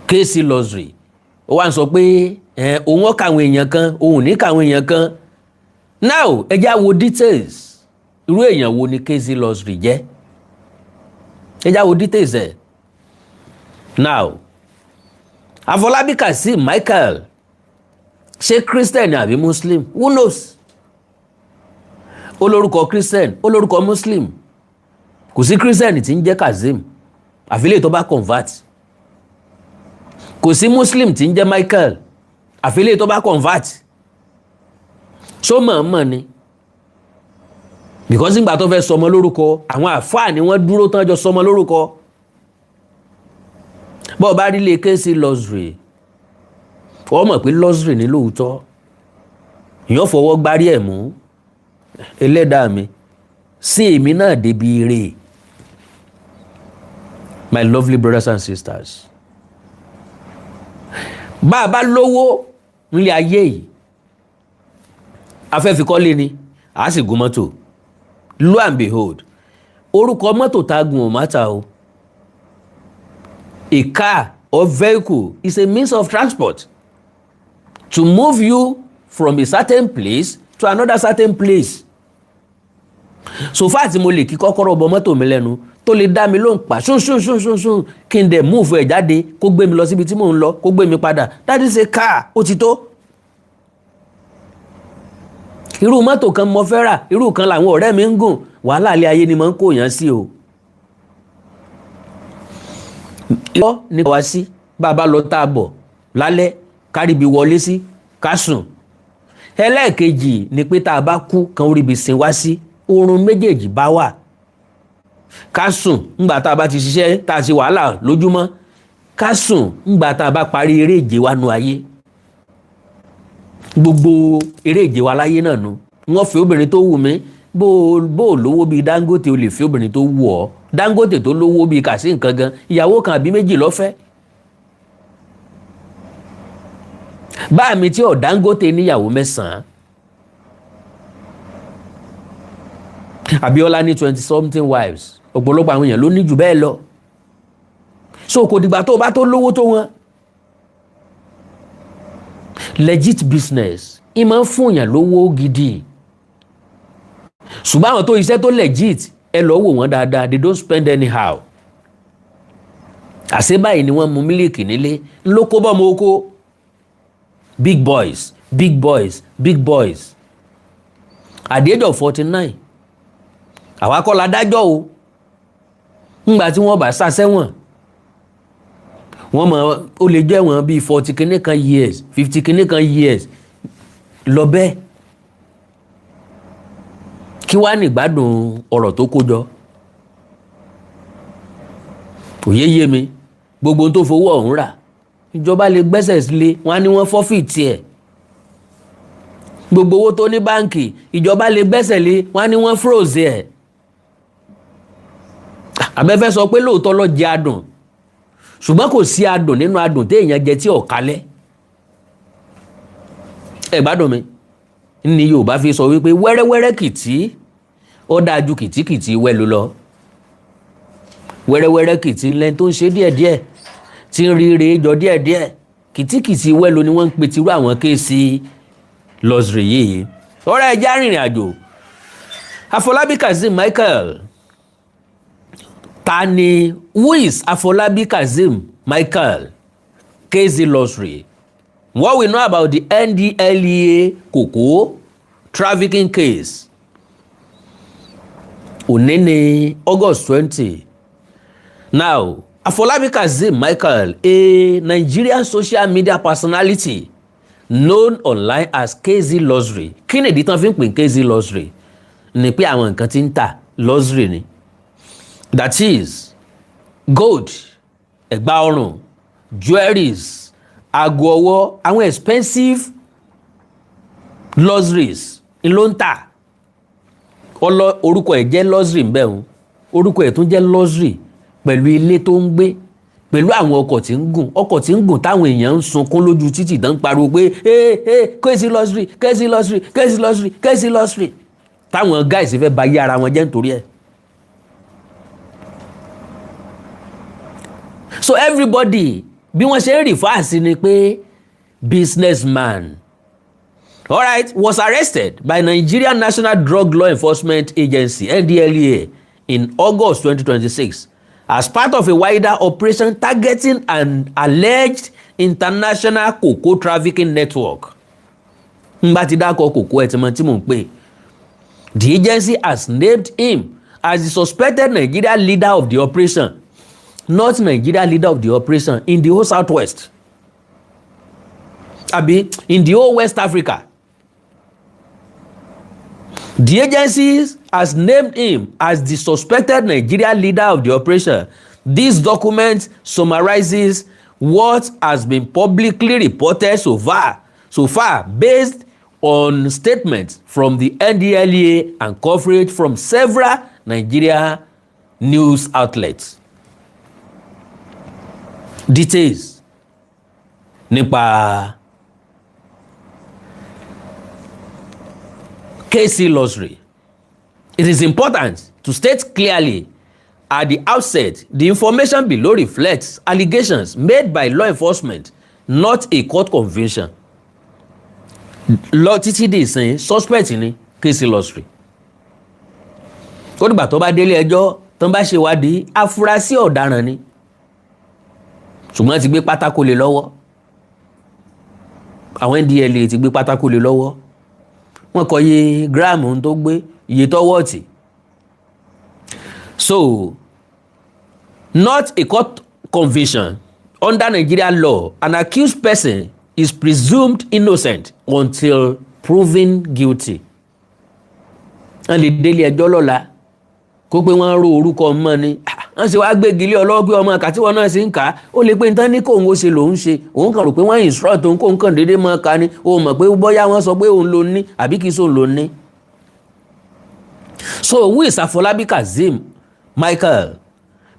KC Lottery ó wá ń sọ pé òun ó kàwọn èèyàn kan, òun ní kàwọn èèyàn kan. Now ẹ já wo details irú èèyàn wo ni KC Lottery jẹ́. Ẹ já wo details ẹ̀. Now Afọlábí Kazeem Michael ṣé Christian àbí Muslim? Who knows? Olórúkọ Christian, olórúkọ Muslim. Kò sí Christian tí ń jẹ́ Kazeem àfilé tó bá convert. Kò sí Muslim tí ń jẹ́ Michael àfilé tó bá convert. Ṣó mọ̀ọ́mọ̀ ni? Because nígbà tó fẹ́ sọmọ lórúkọ àwọn àfáà ni wọ́n dúró tán jọ sọmọ lórúkọ. Bọ́ọ̀ bá rí lè KC Lottery wọ́n mọ̀ pé Lottery ní lóòótọ́. Èèyàn fọwọ́ gbárí ẹ̀ mú. Ẹlẹ́dàá mi sí èmi náà débi eré. My lovely brothers and sisters. Bá a bá lówó nílé ayé yìí, afẹ́ fi kọ́lé ni, a sì gun mọ́tò. Lo and behold, orúkọ mọ́tò tá a gun ò mátà o. A car or vehicle is a means of transport to move you from a certain place to another certain place. So far tí mo lè kí kọ́kọ́rọ́ bọ mọ́tò mi lẹ́nu tó lè dá mi lóhùn pa ṣún kí n dẹ̀ move ẹ̀ jáde kó gbé mi lọ síbi tí mò ń lọ kó gbé mi padà. That is a car, ó ti tó. Irú mọ́tò kan mo fẹ́ rà, irú kan làwọn ọ̀rẹ́ mi ń gùn, wàhálà ilé ayé ni mo ń kó yàn sí o. Ìwọ ní wá sí bàbá lọ tá a bọ̀ lálẹ́ káríbi wọlé sí ká sùn. Ẹlẹ́ẹ̀kejì ni pé tá a bá kú kan oríbi sin wá sí, oorun méjèèjì bá wà. ká sùn ńgbà tá a bá ti ṣiṣẹ́ tá a ṣe wàhálà lójúmọ́, ká sùn ńgbà tá a bá parí eré ìje wa nu ayé. Gbogbo eré ìje wa láyé náà nu. Wọ́n fẹ́ obìnrin tó wù mí, bó lówó bíi Dangote o lè fẹ́ obìnrin tó wù ọ́. Dangote tó lówó bíi Kazeem nǹkan gan, ìyàwó kan àbí méjì lọ́fẹ́. Bá mi tí ọ̀ Dangote níyàwó 9. Abiola ní 20-something wives. Ọ̀pọ̀lọpọ̀ àwọn èèyàn ló ní jù bẹ́ẹ̀ lọ. So kò dìgbà tó bá tó lówó tó wọn. Legit business ìmọ̀ fún èèyàn lówó gidi. Ṣùgbọ́n àwọn tó iṣẹ́ tó legit ẹ lọ wò wọ́n dáadáa, they don't spend anyhow. Àṣé báyìí ni wọ́n mu mílíkì nílé ló kó bọ́ mọ́ oko. Big boys, big boys, big boys. At the age of 49, àwa kọ́ la dájọ́ o. Ńgbà tí wọ́n bá sá sẹ́wọ̀n, wọ́n mọ̀ ó lè jẹ́ wọn bíi 40 kìíní kan years, 50 kìíní kan years lọ bẹ́ẹ̀. Kí wá ní ìgbádùn ọ̀rọ̀ tó kó jọ? Kò yé mi. Gbogbo tó fowó ọ̀hún rà, ìjọba lè gbẹ́sẹ̀ sílé, wọ́n á ní wọ́n fọ́fìtì ẹ̀. Gbogbo owó tó ní báǹkì, ìjọba lè gbẹ́sẹ̀ lé, wọ́n á ní wọ́n froze ẹ̀. Àbẹ́fẹ́ sọ pé lóòótọ́ ló jẹ adùn, ṣùgbọ́n kò sí adùn nínú adùn téèyàn jẹ tí ò kalẹ̀. Ẹ gbádùn mi ní Yorùbá fi sọ wípé wẹ́rẹ́wẹ́rẹ́ kìtì ó dáa ju kìtìkìtì wẹ́lu lọ. Wẹ́rẹ́wẹ́rẹ́ kìtì lẹ́ni tó ń ṣe díẹ̀díẹ̀ tí ń ríire jọ díẹ̀díẹ̀, kìtìkìtì wẹ́lu ni wọ́n ń pe tirú àwọn kéèsì lọ́sìrì yìí. Ọ̀rẹ́ ẹja rìnrìn àjò. Afọlábí Kazeem Michael. Ta ni, who is Afọlábí Kazeem Michael? KZ Lottery. What we know about the NDLEA cocoa trafficking case. Òní ni August 20. Now, Afọlábí Kazeem Michael, a Nigerian social media personality known online as KZ Lottery. Kí ni ìdí tán fi ń pè KZ Lottery? Ni pé àwọn nǹkan tí ń tà lottery ni. That is gold, ẹ̀gbà ọrùn, jewelries, aago ọwọ́, àwọn expensive luxuries ló ń tà. Orúkọ ẹ̀ jẹ́ luxury ń bẹ̀ wọ́n, orúkọ ẹ̀ tún jẹ́ luxury pẹ̀lú ilé tó ń gbé, pẹ̀lú àwọn ọkọ̀ tí ń gùn táwọn èèyàn ń sunkún lójú títì tán ń pariwo pé KZ Lottery, KZ Lottery, KZ Lottery, KZ Lottery, táwọn guys fẹ́ ba yé ara wọn jẹ́ nítorí ẹ̀. So everybody bí wọ́n ṣe ń refer sí ni pé businessman, alright, was arrested by Nigerian National Drug Law Enforcement Agency NDLEA in August 2026 as part of a wider operation targeting an alleged international cocoa trafficking network. Ngbà tí dákọ̀ cocoa ẹ̀ tí mò ń pè. The agency has named him as the suspected Nigerian leader of the operation. Not Nigeria leader of the operation in the whole Southwest. In the whole West Africa. The agency has named him as the suspected Nigeria leader of the operation. This document summarizes what has been publicly reported so far based on statements from the NDLEA and coverage from several Nigeria news outlets. Details nípa KZ Lottery. It is important to state clearly at the outset the information below reflects allegations made by law enforcement, not a court conviction. Lọ títí di ìsìn suspect ní KZ Lottery. Ó dìgbà tó bá délé ẹjọ́ tó bá ṣe wádìí afurasí ọ̀daràn ni. Ṣùgbọ́n ti gbé pátákó lé lọ́wọ́. Àwọn NDLEA ti gbé pátákó lé lọ́wọ́. Wọ́n kọ iye gíráàmù tó gbé, iye tọ́wọ́ tì. So, not a court conviction. Under Nigerian law, an accused person is presumed innocent until proven guilty. Wọ́n lè délé ẹjọ́ lọ́la kó pé wọ́n ró orúkọ mọ́ ni wọ́n ṣe wá gbégi lé ọlọ́wọ́ pé ọmọ àkàtí wọn náà ṣe ń kà á ó lè pé nǹkan ní kóun ó ṣe lòun ṣe òun kàn rò pé wọ́n instruct òun kóun kàn déédéé mọ́ ka ni ó mọ̀ pé bóyá wọ́n sọ pé òun ló ní àbí kì í sóun ló ní. So who is Afolabi Kazeem Michael?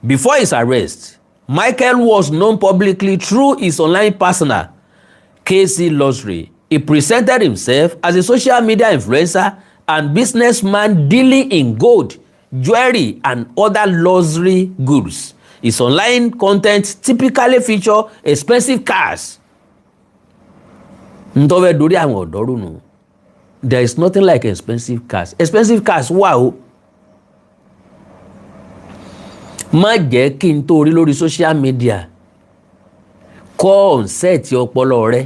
Before his arrest, Michael was known publicly through his online persona, KC Luxury. He presented himself as a social media influencer and businessman dealing in gold, jewelry, and other luxury goods. His online content typically feature expensive cars. Ntọ́fẹ́ dorí àwọn ọ̀dọ́ rúnu. There is nothing like expensive cars. Expensive cars wà o. Má jẹ́ kí n tó rí lórí social media kọ́ ọ̀nsẹ́ẹ̀tì ọpọlọ rẹ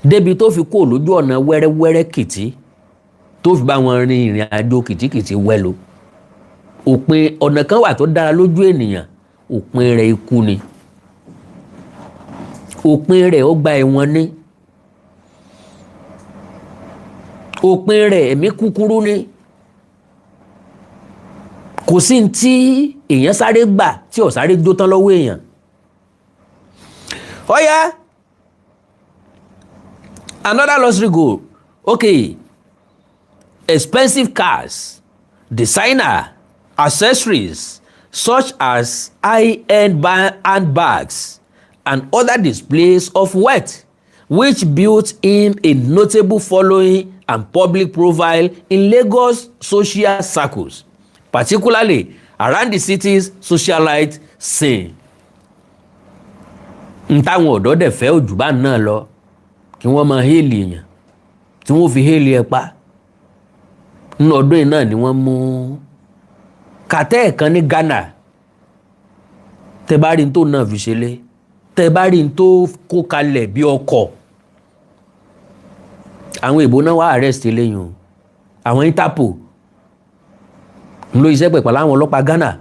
débi tó fi kó lójú ọ̀nà wẹ́rẹ́wẹ́rẹ́ kìtì tó fi bá wọn rin ìrìn àjò kìtìkìtì wẹ́lo. Òpin ọ̀nà kan wà tó dára lójú ènìyàn, òpin rẹ̀ ikú ni, òpin rẹ̀ ọgbà ẹ̀wọ̀n ni, òpin rẹ̀ ẹ̀mí kúkúrú ni. Kò sí tí èèyàn sáré gbà tí ò sáré jó tán lọ́wọ́ èèyàn. Ọ̀yá another luxury good. Okay, expensive cars, designer accessories such as high-end handbags and other displays of wealth, which built him a notable following and public profile in Lagos social circles, particularly around the city's socialite scene. Ntáwọn ọ̀dọ́ dẹ̀ fẹ́ ojú bá náà lọ kí wọ́n máa hélì èèyàn tí wọ́n fi hélì ẹ̀ pa. Nínú ọdún yìí náà ni wọ́n mú kàtẹ́ kan ní Ghana. Tẹ́ bá rí n tó náà fi ṣẹlẹ̀, tẹ́ bá rí n tó kó kalẹ̀ bí ọkọ̀. Àwọn èèbó náà wá arrest lẹ́yìn o. Àwọn Interpol ń lo iṣẹ́ pẹ̀pẹ̀ láwọn ọlọ́pàá Ghana.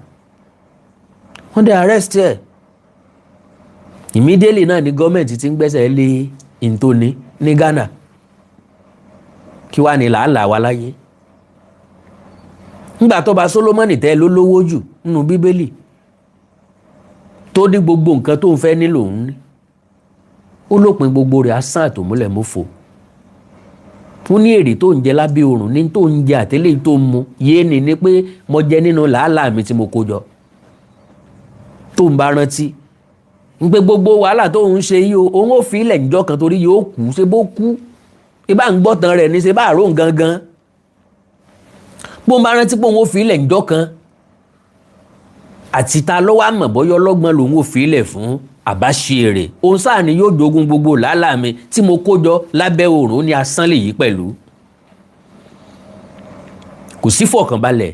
Wọ́n dẹ̀ arrest ẹ̀. Immediately náà ni gọ́ọ̀mẹ̀ntì ti ń gbẹ́sẹ̀ lé ìntòní ní Ghana. Kí wá ní làálàá wa láyé? Nígbà tó bá Solomoni tẹ́ ló lówó jù nínú Bíbélì tó ní gbogbo nǹkan tó ń fẹ́ nílò òun ní, ó lópin gbogbo rẹ̀ asán àtòmúlẹ̀ mọ́fò. Fún ní èrè tó ń jẹ lábẹ́ oòrùn ní tó ń jẹ àtẹ́lẹ̀ tó ń mu yé ni pé mo jẹ nínú làálàá mi tí mo kó jọ. Tó ń bá rántí ń pé gbogbo wàhálà tó ń ṣe yìí o, òun ò fi ilẹ̀ níjọ́ kan torí yóò kú, ṣe bó kú, ibà ń gbọ́tàn rẹ̀ ní ṣe bá àrò gangan. Bó ń bá rántí pé òun ò fi ilẹ̀ níjọ́ kan àti ta lọ́wọ́ àmọ̀ bọ́yọ́ lọ́gbọ́n lòun ò fi ilẹ̀ fún àbáṣe èrè. Òun sáà ni yóò jogún gbogbo làálàá mi tí mo kó jọ lábẹ́ oòrùn ní asán lè yí pẹ̀lú. Kò sí fọ̀kànbalẹ̀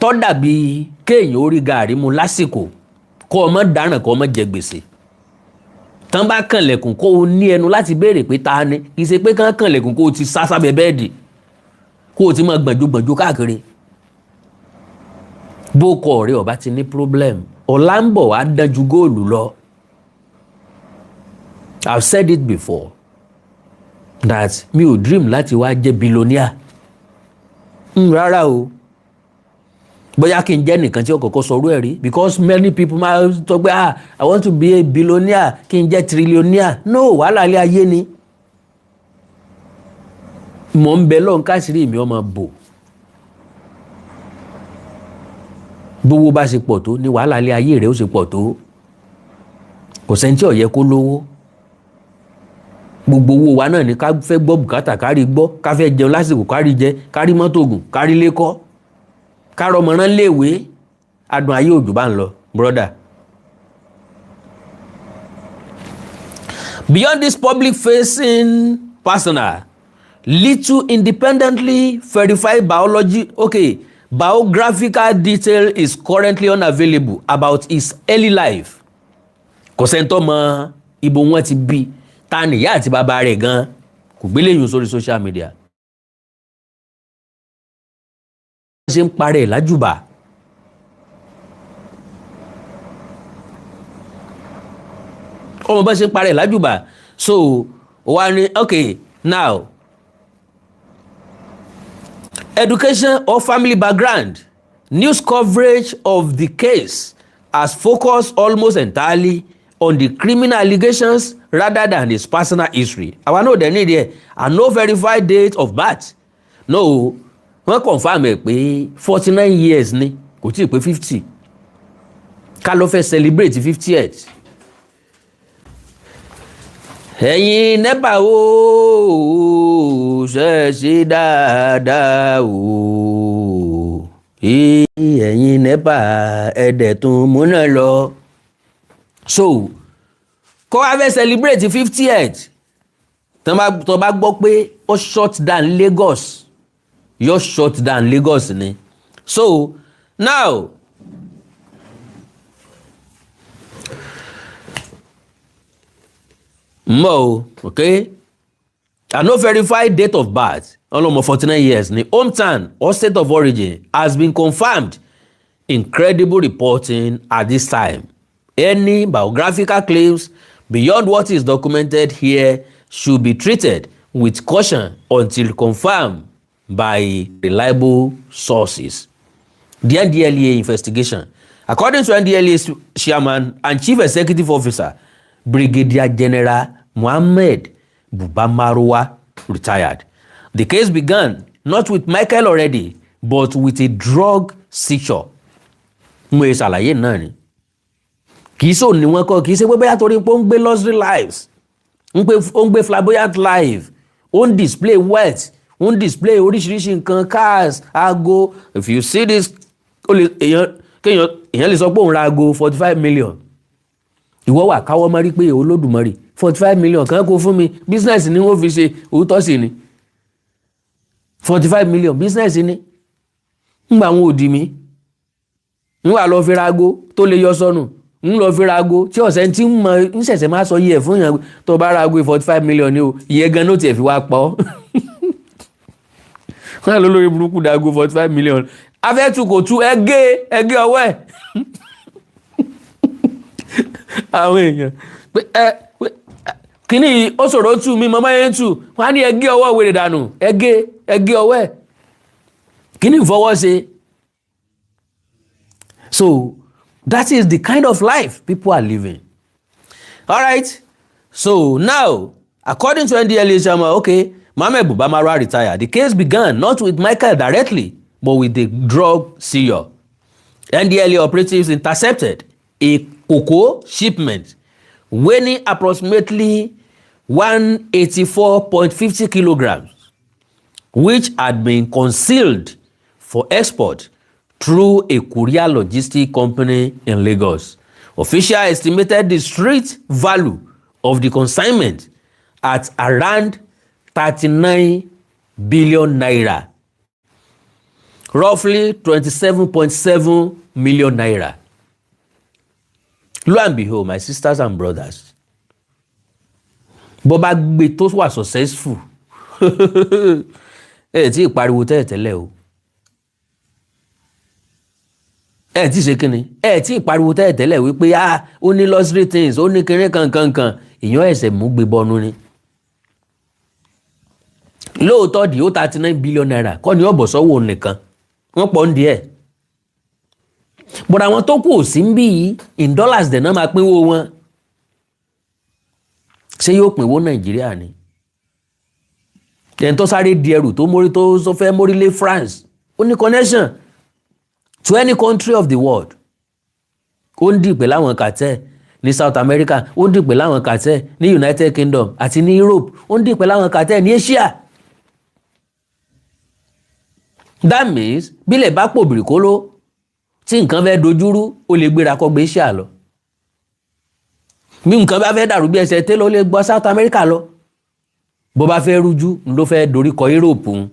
tó dàbí kéèyàn orí gàárì mu lásìkò kó ọmọ dáràn kó ọmọ jẹ gbèsè. Tán bá kànlẹ̀kùn kó o ní ẹnu láti béèrè pé ta ni, kì í ṣe pé kán kànlẹ̀kùn kó o ti sá sábẹ́ bẹ́ẹ̀dì kó o ti máa gbọ̀njú káàkiri. Bó kọ ọ̀rẹ́ ọba ti ní problem, ọ̀la ń bọ̀ wá dán ju góòlù lọ. I've said it before that mi ò dream láti wá jẹ́ billionaire. Rárá o. Bóyá kí n jẹ́ nìkan tí ó kọ́kọ́ sọrú ẹ̀ rí, because many people máa sọ pé I want to be a billionaire, kí n jẹ́ trillionaire. No, wàhálà ilé ayé ni. Mò ń bẹ lọ́n káṣírí mi ọmọ bò. Bówó bá ṣe pọ̀ tó ní wàhálà ilé ayé rẹ̀ ó ṣe pọ̀ tó. Kò sẹ́ni tí ó yẹ kó lówó. Gbogbo owó wa náà ni ká fẹ́ gbọ́ bùkátà kárí gbọ́, ká fẹ́ jẹun lásìkò kárí jẹ, kárí mọ́tò ògùn, kárí lékọ́, kárọ mọ̀rán léèwé. Adùn ayé òjò bá ń lọ, brother. Beyond this public facing persona, little independently verified biographical detail is currently unavailable about his early life. Kò sẹ́ńtọ́ mọ ibo wọn ti bí, ta nìyá àti bàbá rẹ̀ gan, kò gbélé yùn sórí social media. Ṣe ń parẹ́ lájùbà. Ọmọ bá ṣe ń parẹ́ lájùbà. So wà ní okay now education or family background. News coverage of the case has focused almost entirely on the criminal allegations rather than his personal history. Àwa náà dẹ̀ ní ìdí ẹ̀ and no verified date of birth. No, wọ́n confam ẹ̀ pé 49 years ni, kò tí ì pé 50. Ká ló fẹ́ celebrate 50th. Ẹ̀yin NEPA o ṣe ṣe dáadáa o. Ẹ̀yin NEPA ẹ̀dẹ̀ tún múná lọ. So kó wá fẹ́ celebrate 50th tó bá gbọ́ pé ó shut down Lagos, yóò shut down Lagos ni. So now Mo, okay? And no verified date of birth, almost 49 years, the hometown or state of origin has been confirmed. Incredible reporting at this time. Any biographical claims beyond what is documented here should be treated with caution until confirmed by reliable sources. The NDLEA investigation. According to NDLEA's chairman and chief executive officer, Brigadier General Mohammed Buba Marwa, retired. The case began not with Michael already, but with a drug seizure. Mo ṣàlàyé náà ni. Kì í sọ ni wọ́n kọ́, kì í ṣe pé bóyá torí pé ó ń gbé luxury lives, ó ń gbé flamboyant life, ó ń display wealth, ó ń display oríṣiríṣi nǹkan, cars, aago. If you see this, èèyàn lè sọ pé òun ra aago 45 million. Ìwọ wà káwọ́ mọ́rí pé Olódùmarè 45 million kan kó fún mi, business ni wọ́n fi ṣe, òótọ́ sí ni 45 million business ni. Ngbà wọn ò dì mí, ń wà lọ fi ra aago tó lè yọ sọnù, ń lọ fi ra aago tí ọ̀sẹ̀ tí ń ṣẹ̀ṣẹ̀ máa sọ yẹ fún yàn tó bá ra aago 45 million ni o, iye gan ló tiẹ̀ fi wá pa ọ́. Wọ́n lọ lórí burúkú da aago 45 million. Afẹ́tù kò tú ẹgẹ́ ọwọ́ ẹ̀. Àwọn èèyàn kíní ó ṣòro tú mi mọ́mọ́ yẹn tú, wọ́n á ní ẹgẹ́ ọwọ́ wèrè dànù, ẹgẹ́ ọwọ́ ẹ̀ kíní ìfọwọ́ ṣe. So that is the kind of life people are living. All right. So now, according to NDLEA chairman, okay, Mohammed Buba Marwa retired. The case began not with Michael directly, but with the drug seizure. NDLEA operatives intercepted a cocoa shipment weighing approximately 184.50 kilograms, which had been concealed for export through a courier logistic company in Lagos. Officials estimated the street value of the consignment at around 39 billion naira, roughly 27.7 million naira. Lo and behold, my sisters and brothers, bó bá gbé tó wà successful, tí ìpariwo tẹ́lẹ̀ o. Tí ṣe kíni, tí ìpariwo tẹ́lẹ̀ wípé ó ní luxury things, ó ní kíní kankankan, èèyàn ẹ̀sẹ̀ mú gbé bọ́nú ni. Lóòótọ́ di ó 39 billion naira kọ́ ni ọ̀bọ̀ sọ́wọ́ nìkan, wọ́n pọ̀ ń díẹ̀. But àwọn tó kù sí ń bí in dollars dẹ̀ náà máa pínwó wọn. Ṣé yóò pínwó Nàìjíríà ni? Ẹni tó sáré di ẹrù tó mórí tó fẹ́ mórí lé France, ó ní connection to any country of the world. Ó ń dì pẹ̀lú àwọn cartel ní South America, ó ń dì pẹ̀lú àwọn cartel ní United Kingdom àti ní Europe, ó ń dì pẹ̀lú àwọn cartel ní Asia. That means bílẹ̀ bá pò bìrìkóló tí nǹkan fẹ́ dojúrú, ó lè gbéra kó gbé Asia lọ. Bí nǹkan bá fẹ́ dàrú bí ẹsẹ̀ télò, ó lè gbọ́ South America lọ. Bó bá fẹ́ rújú ló fẹ́ dorí kọ Europe.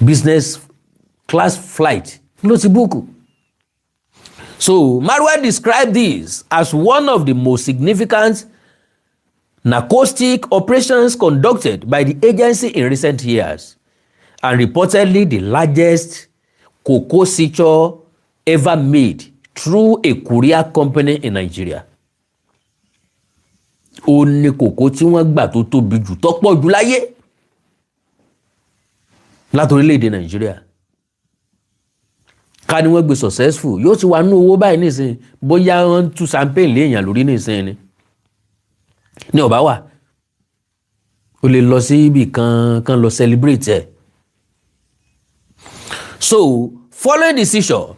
Business class flight ló ti búùkù. So Marwa described this as one of the most significant narcotic operations conducted by the agency in recent years, and reportedly the largest cocoa seizure ever made through a courier company in Nigeria. Ó ní kòkó tí wọ́n gbà tó tóbi jù tó pọ̀ jù láyé. láti orílẹ̀-èdè Nàìjíríà. Ká ní wọ́n gbé successful yóò ti wà nínú owó báyìí nísìnyí bóyá wọ́n tú champagne léèyàn lórí nísìnyí ní ọ̀bá wà o lè lọ sí ibì kan lọ celebrate ẹ̀. So following the seizure,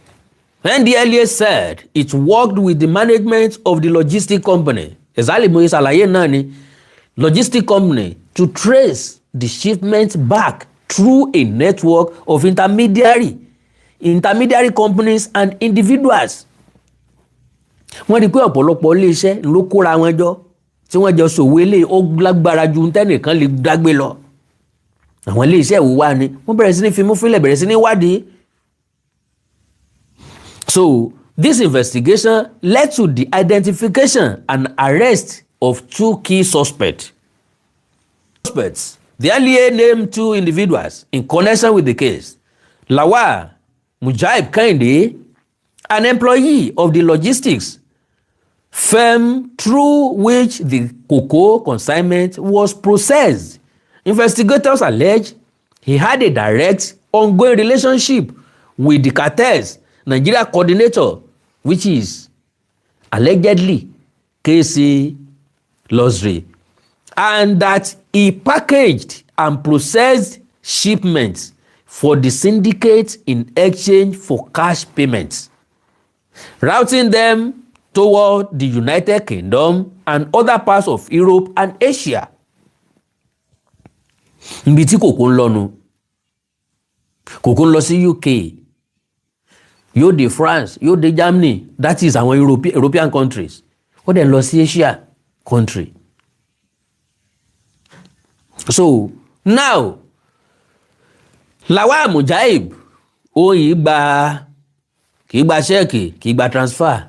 NDLEA said it worked with the management of the logistic company. Exactly mo ṣàlàyé náà ni logistic company to trace the shipment back through a network of intermediary companies and individuals. Wọ́n rí pé ọ̀pọ̀lọpọ̀ iléeṣẹ́ ló kóra wọn jọ tí wọ́n jọ ṣòwò eléyìí ó lágbára ju tẹ́nìkan lè dágbé lọ. Àwọn iléeṣẹ́ ìwò wa ni wọ́n bẹ̀rẹ̀ sí ní fimú fínlẹ̀ bẹ̀rẹ̀ sí ní wádìí. So this investigation led to the identification and arrest of 2 key suspects. The NDLEA named 2 individuals in connection with the case. Lawal Mujaib Kehinde, an employee of the logistics firm through which the cocoa consignment was processed. Investigators allege he had a direct, ongoing relationship with the cartel's Nigeria coordinator, which is allegedly KC Luxury, and that he packaged and processed shipments for the syndicate in exchange for cash payments, routing them toward the United Kingdom and other parts of Europe and Asia. Níbi tí kòkó ń lọ́nu, kòkó ń lọ sí UK, yóò dé France, yóò dé Germany, that is àwọn European countries, ó dẹ̀ lọ sí Asia country. So now Lawal Mujaib ó yìí kìí gba ṣẹ́ẹ̀kì kìí gba transfer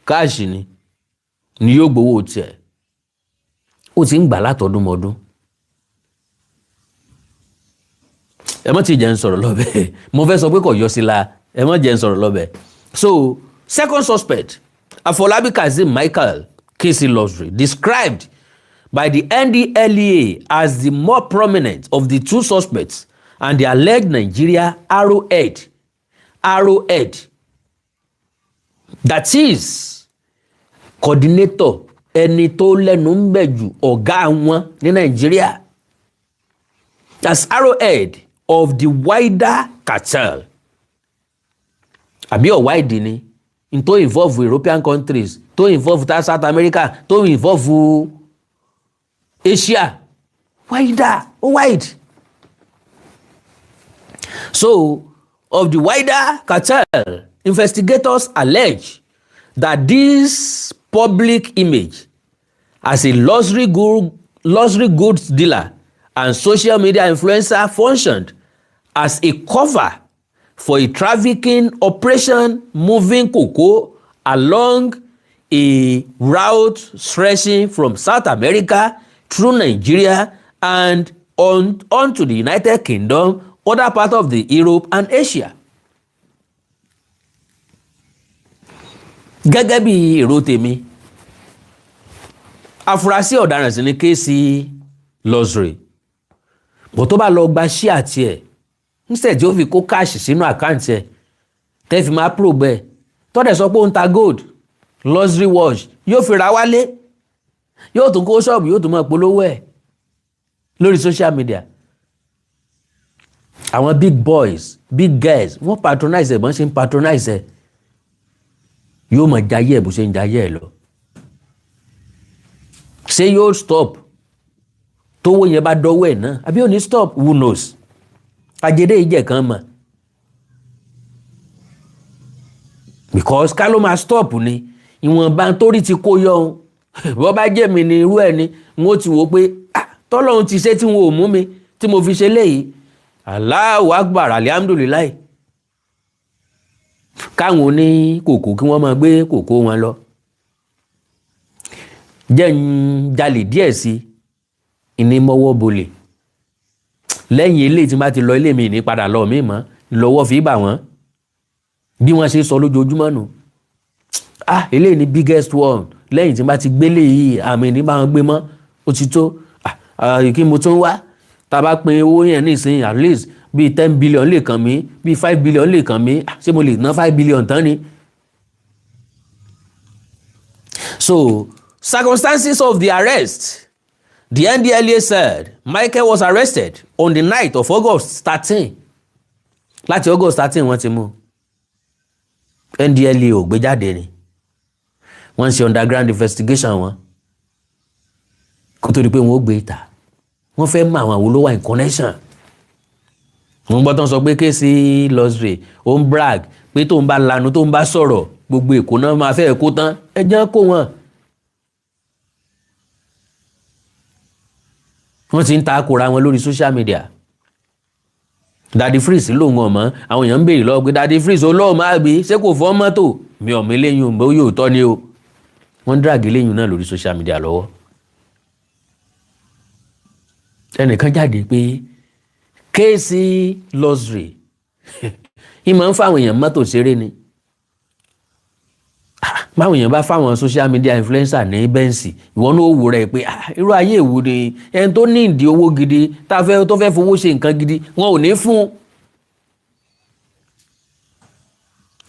káàṣì ni yóò gbowó tiẹ̀ ó ti ń gbà látọdún mọ́dún. Ẹ mọ́ ti jẹ́ ń sọ̀rọ̀ lọ́bẹ̀ mo fẹ́ sọ pé kò yọ sí la ẹ mọ́ jẹ́ ń sọ̀rọ̀ lọ́bẹ̀. So second suspect Afolabi Kazeem Michael KC Luxury, described by the NDLEA as the more prominent of the 2 suspects and the alleged Nigeria arrowhead, that is coordinator ẹni tó lẹ́nu ń bẹ̀ jù ọ̀gá wọn ní Nigeria, as arrowhead of the wider cartel. Àbí ọ̀wáìdì ni in tó involve European countries, tó involve South America, tó involve Asia, wide. So, of the wider cartel, investigators allege that this public image as a luxury goods dealer and social media influencer functioned as a cover for a trafficking operation moving cocoa along a route stretching from South America through Nigeria and on to the United Kingdom, other parts of the Europe and Asia. Gẹ́gẹ́ bí èrò tèmi, afurasí ọ̀daràn sí ní KC Luxury, bó tó bá lọ gba ṣíà tiẹ̀ instead tí ó fi kó káàṣì sínú àkáǹtì ẹ̀ tẹ́ fi máa probe ẹ̀ tọ́dẹ̀ sọ pé ó ń ta gold luxury watch yóò fi ra wálé yóò tún kó ṣọ́ọ̀bù yóò tún máa polówó ẹ̀ lórí social media. Àwọn big boys big girls wọ́n patronize ẹ̀ bọ́n ṣe ń patronize ẹ̀ yóò máa jayé ẹ̀ bó ṣe ń jayé ẹ̀ lọ. Ṣé yóò stop tówó yẹn bá dọ́wọ́ ẹ̀ náà àbí ò ní stop, who knows. Àjẹdẹ́ ìjẹ̀ kan mọ̀ because ká ló máa stop ni ìwọ̀nba torí ti kó yọ ohun bọ́ bá jẹ́ mi ní irú ẹ̀ ni wọ́n ti wò pé tọ́lọ́run ti ṣe tí wọn ò mú mi tí mo fi ṣe léyìí Allahu Akbar alhamdulillah káwọn oní kòkó kí wọ́n máa gbé kòkó wọn lọ. Jẹ́ ń jalè díẹ̀ sí ìní mọ́wọ́ bolè lẹ́yìn ilé tí bá ti lọ ilé mi ní padà lọ mí mọ́ lọ́wọ́ fi bà wọ́n bí wọ́n ṣe sọ lójoojúmọ́ nù. Ilé ní biggest one lẹ́yìn tí bá ti gbélé yìí àmì ní bá wọn gbé mọ́ ó ti tó kí mo tún wá tá bá pín owó yẹn nísìnyí at least bíi 10 billion lè kàn mí bíi 5 billion lè kàn mí ṣé mo lè ná 5 billion tán ni. So circumstances of the arrest. The NDLEA said Michael was arrested on the night of August 13. Láti August 13 wọ́n ti mú. NDLEA ò gbé jáde ni. Wọ́n ṣe underground investigation wọn. Kó tó di pé wọ́n ó gbé ìta. Wọ́n fẹ́ mọ àwọn wo ló wà in connection. Wọ́n gbọ́ tán sọ pé kéèsì luxury ó ń brag pé tó ń bá lanu tó ń bá sọ̀rọ̀ gbogbo Èkó náà máa fẹ́ kó tán ẹ jẹ́ kó wọn. Wọ́n ti ń ta akora wọn lórí social media. Daddy Freeze lòun ọmọ àwọn èèyàn ń béèrè lọ́wọ́ pé Daddy Freeze olóò máa gbé ṣé kò fọ́ mọ́tò mi ò mí léyìn òǹbó yóò tọ́ ni o. Wọ́n drag léyìn náà lórí social media lọ́wọ́. Ẹnìkan jáde pé kéèsì luxury ìmọ̀ ń fáwọn èèyàn mọ́tò ṣeré ni. Báwọn èèyàn bá fáwọn social media influencer ní bẹ́ǹsì ìwọ náà ó wò rẹ̀ pé irú ayé ìwò ni ẹni tó ní ìdí owó gidi tó fẹ́ fowó ṣe nǹkan gidi wọn ò ní fún.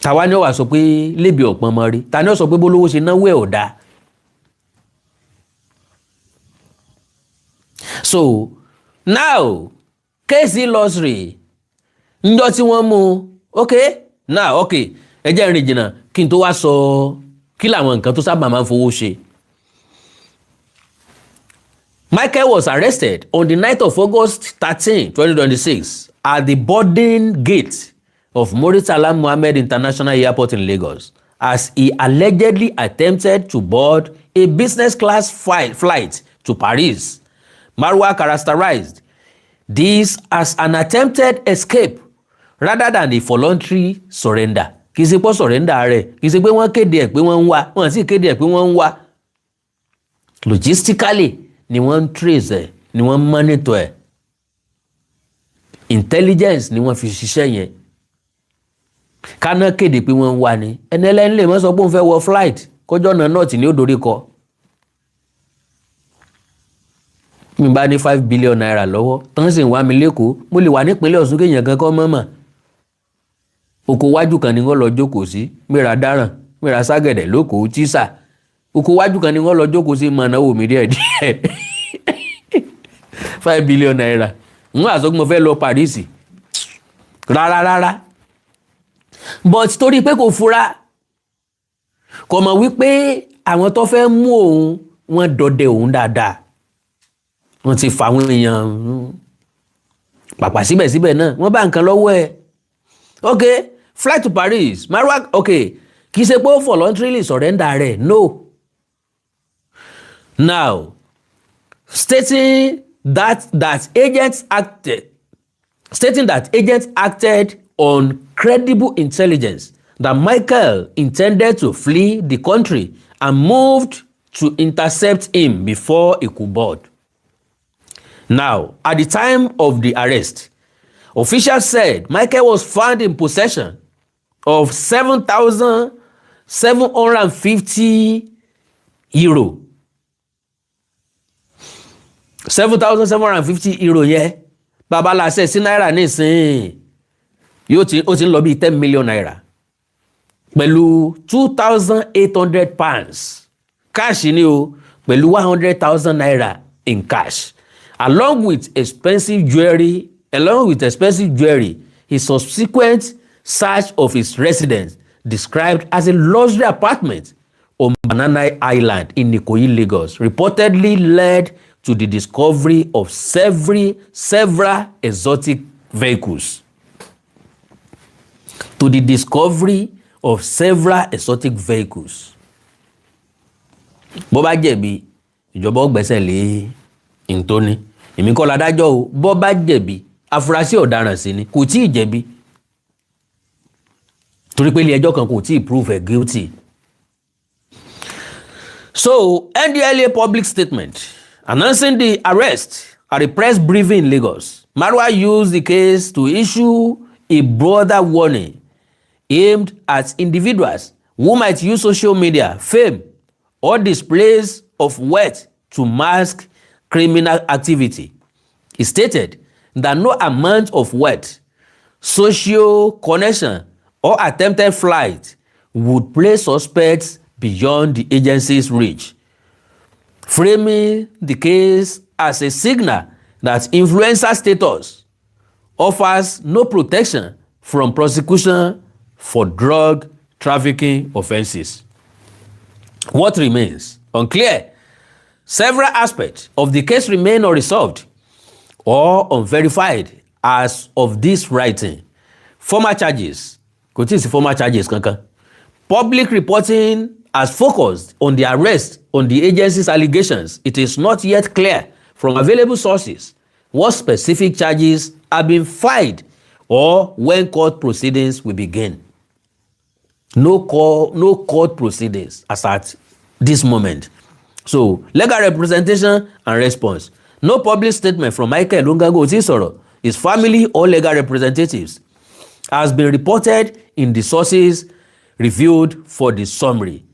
Tàwa ni ó wà sọ pé lébi ọ̀pọ̀n mọ́ rí ta ni ó sọ pé bólówó ṣe náwó ẹ̀ ò dáa. So now kéèsì luxury ńjọ́ tí wọ́n mú ẹ jẹ́ ìrìn jìnnà kí n tó wá sọ kí làwọn nǹkan tó sábà máa ń fowó ṣe. Michael was arrested on the night of August 13, 2026 at the boarding gate of Muritala Muhammed International Airport in Lagos as he allegedly attempted to board a business class flight to Paris. Marwa characterized this as an attempted escape rather than a voluntary surrender. Kì í ṣe pọ́ surrender rẹ̀ kì í ṣe pé wọ́n kéde ẹ̀ pé wọ́n ń wá wọ́n sì kéde ẹ̀ pé wọ́n ń wá. Logistically ni wọ́n ń trace ẹ̀ ni wọ́n ń monitor ẹ̀. Intelligence ni wọ́n fi ṣiṣẹ́ yẹn. Káná kéde pé wọ́n ń wá ni ẹni ẹlẹ́ni lè mọ́ sọ pé òun fẹ́ wọ flight kọjọ́ náà north ni ó dorí kọ. Mi bá ní 5 billion naira lọ́wọ́ tán sì ń wá mi lẹ́kọ̀ọ́ mo lè wà nípínlẹ̀ Ọ̀ṣun kéèyàn kankan mọ́mọ́. Oko wájú kan ni wọ́n lọ jókòó sí mìíràn dáràn mìíràn ságẹ̀dẹ̀ lókòó tíṣà oko wájú kan ni wọ́n lọ jókòó sí mọ̀ náà omi díẹ̀ 5 billion naira ń wà sọ pé mo fẹ́ lọ Paris rárá but torí pé kò fura kò mọ̀ wípé àwọn tó fẹ́ mú òun wọ́n dọdẹ òun dáadáa wọ́n ti fà àwọn èèyàn pàpà síbẹ̀síbẹ̀ náà wọ́n bá nǹkan lọ́wọ́ ẹ̀ flight to Paris Marwa kì í ṣe pé ó voluntarily surrender rẹ̀ no. Now stating that agents acted on credible intelligence that Michael intended to flee the country and moved to intercept him before he could board. Now, at the time of the arrest, officials said Michael was found in possession of €7,750. 7,750 euro yẹn babaláṣẹ sí náírà nísìnyí ó ti ń lọ bíi 10 million naira pẹ̀lú £2,800 cash ni o pẹ̀lú 100,000 naira in cash along with expensive jewelry. His subsequent search of his residence described as a luxury apartment on Banana Island in Ikoyi, Lagos, reportedly led to the discovery of several exotic vehicles. Bó bá jẹ̀bi ìjọba ó gbẹ́sẹ̀ lé ìntóní èmi kọ́ ládájọ́ o bó bá jẹ̀bi afurasí ọ̀daràn sí ni kò tí ì jẹ̀bi torí pé ilé ẹjọ́ kan kò tí ì prove ẹ̀ guilty. So NDLEA public statement announcing the arrest at a press briefing in Lagos. Marwa used the case to issue a broader warning aimed at individuals who might use social media, fame, or displays of wealth to mask criminal activity. He stated that no amount of wealth, social connection, or attempted flight would place suspects beyond the agency's reach, framing the case as a signal that influencer status offers no protection from prosecution for drug trafficking offenses. What remains unclear? Several aspects of the case remain unresolved or unverified as of this writing. Former charges, kò tí ì sí former charges kankan. Public reporting has focused on the arrest on the agency's allegations. It is not yet clear from available sources what specific charges have been filed or when court proceedings will begin. No court proceedings as at this moment. So, legal representation and response. No public statement from Michael Ongago Otisoro, his family or legal representatives has been reported in the sources reviewed for the summary.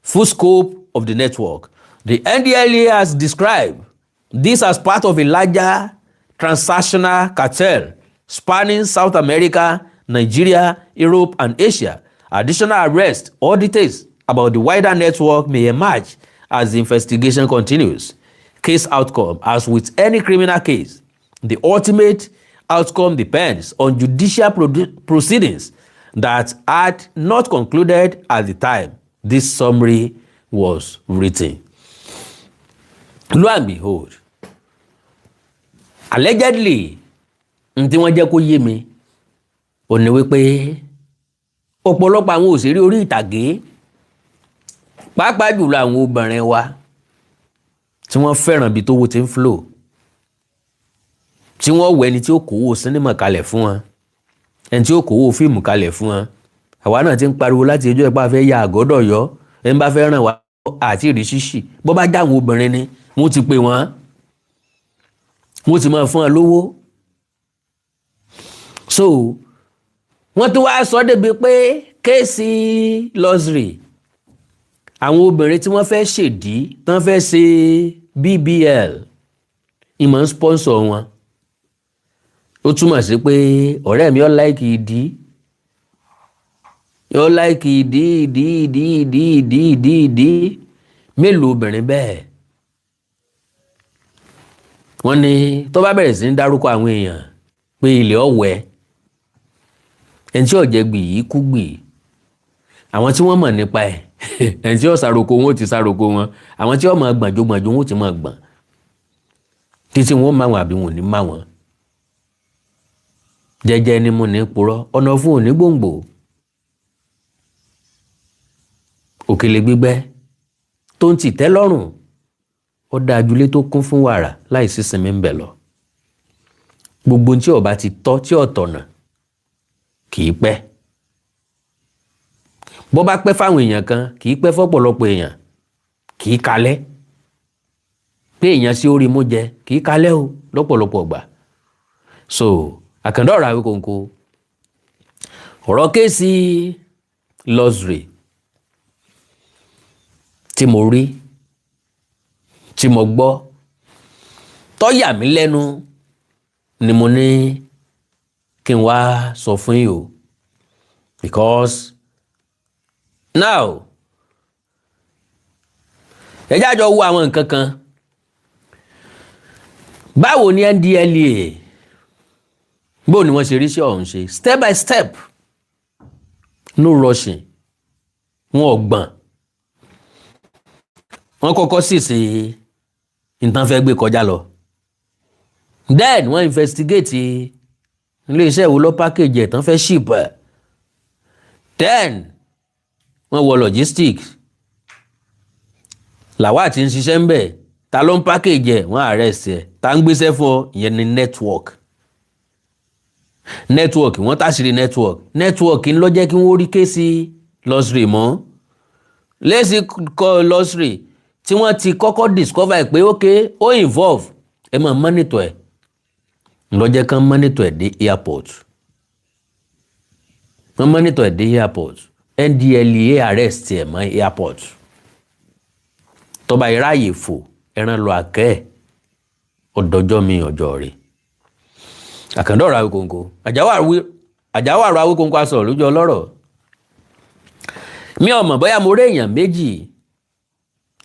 Full scope of the network. The NDLEA has described this as part of a larger transnational cartel spanning South America, Nigeria, Europe, and Asia. Additional arrests or details about the wider network may emerge as the investigation continues. Case outcome. As with any criminal case, the ultimate outcome depends on judicial proceedings that had not concluded at the time this summary was written. Lo and behold, allegedly, tí wọ́n jẹ́ kó yé mi, ó ní wípé ọ̀pọ̀lọpọ̀ àwọn òṣèré orí ìtàgé, pàápàá jùlọ àwọn obìnrin wa, tí wọ́n fẹ́ràn bí tówó ti ń flow, tí wọ́n wọ ẹni tí ó kówó sinimá kalẹ̀ fún wọn, ẹni tí ó kówó fíìmù kalẹ̀ fún wọn. Àwa náà ti ń pariwo láti ẹjọ́ ìpá fẹ́ ya àgọ́dọ̀ yọ, ẹni bá fẹ́ ràn wá àti ìrí ṣíṣì, bó bá jáwọn obìnrin ni wọ́n ti pè wọ́n, wọ́n ti máa fún wọn lówó. So wọ́n tún wá sọ débi pé kéèsì luxury, àwọn obìnrin tí wọ́n fẹ́ ṣèdí, tán fẹ́ ṣe BBL, ìmọ̀ ń sponsor wọn. Ó túmọ̀ sí pé ọ̀rẹ́ mi ó like ìdí, ó like ìdí mélòó obìnrin bẹ́ẹ̀. Wọ́n ní tó bá bẹ̀rẹ̀ sí ní dárúkọ àwọn èèyàn pé ilẹ̀ ọ̀wẹ́, ẹni tí ọ̀jẹ̀ gbì yìí kú gbì, àwọn tí wọ́n mọ̀ nípa ẹ̀, ẹni tí ó sàròkò wọn ó ti sàròkò wọn, àwọn tí ó mọ̀ gbọ̀njọ́gbọ̀njọ́ wọn ó ti mọ̀ gbọ̀n, títí wọn máa wọn àbí wọn ò ní máa wọn. Jẹ́jẹ́ ni mo ní purọ́, ọ̀nà fún òní gbòǹgbò, òkèlè gbígbẹ́ tó ń tì tẹ́ lọ́rùn, ó dáa jùlé tó kún fún wàrà láìsí sinmi ń bẹ̀ lọ. Gbogbo tí ó bá ti tọ́ tí ó tọ̀nà kì í pẹ́. Bó bá pẹ́ fáwọn èèyàn kan kì í pẹ́ fọ́pọ̀lọpọ̀ èèyàn, kì í kalẹ̀. Pé èèyàn sí orí mú jẹ kì í kalẹ̀ o lọ́pọ̀lọpọ̀ gbà. So àkàndá ọ̀rọ̀ Awíkonko, ọ̀rọ̀ kéèsì luxury tí mo rí, tí mo gbọ́, tó yà mí lẹ́nu ni mo ní kí n wá sọ fún yín o. Because now ẹ jájọ wo àwọn nǹkan kan. Báwo ni NDLEA, bó ni wọ́n ṣe rí sí ọ̀hún ṣe, step by step, no rushing, wọn ò gbọ̀n. Wọ́n kọ́kọ́ sì sí nǹkan fẹ́ gbé kọjá lọ, then wọ́n investigate ilé iṣẹ́ wo ló package ẹ̀ tán fẹ́ ship ẹ̀, then wọ́n wọ logistics, làwa àti ń ṣiṣẹ́ ń bẹ̀, ta ló ń package ẹ̀, wọ́n arrest ẹ̀, ta ń gbéṣẹ́ fún ọ, ìyẹn ni network, wọ́n táṣìírí network ń lọ jẹ́ kí wọ́n rí kéèsì luxury mọ́. Lẹ́sì kọ́ luxury tí wọ́n ti kọ́kọ́ discover pé okay ó involve, ẹ máa monitor ẹ̀, ń lọ jẹ́ kán monitor ẹ̀ dé airport. Wọ́n monitor ẹ̀ dé airport, NDLEA arrest ẹ̀ mọ́ airport. Tọ́ba ìráyè fò ẹran lọ àkẹ́ ẹ̀, ọ̀dọ́jọ́ mi ọjọ́ rẹ̀. àkàndọ̀rọ̀ Awíkonko àjáwàrò Awíkonko aṣọ lójú ọlọ́rọ̀. Mi ò mọ̀ bóyá mo rí èèyàn méjì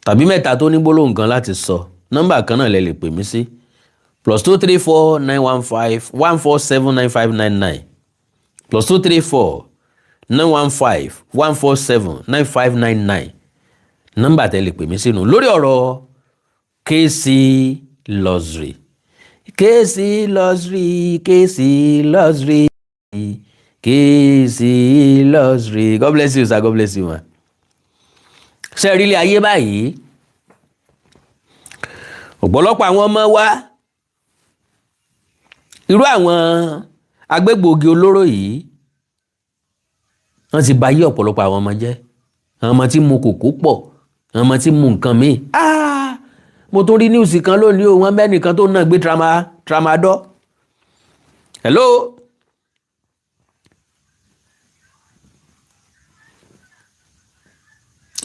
tàbí mẹ́ta tó ní gbólóhùn kan láti sọ. Nọ́mbà kan náà lẹ lè pè mí sí +234 915 147 9599 +234 915 147 9599 nọ́mbà tẹ́ lè pè mí sínú lórí ọ̀rọ̀ KC Luxury. KC Luxury, KC Luxury, KC Luxury. God bless you sir, God bless you ma. Ṣé rí ilé ayé báyìí ọ̀pọ̀lọpọ̀ àwọn ọmọ wa irú àwọn agbégbòogi olóró yìí wọ́n ti bà yí ọ̀pọ̀lọpọ̀ àwọn ọmọ jẹ́. Àwọn ọmọ tí mu kòkó pọ̀, àwọn ọmọ tí mu nǹkan míì. Mo tún rí níwùsì kan lónìí o, wọ́n mẹ́nìkan tó náà gbé tramadol. Hello.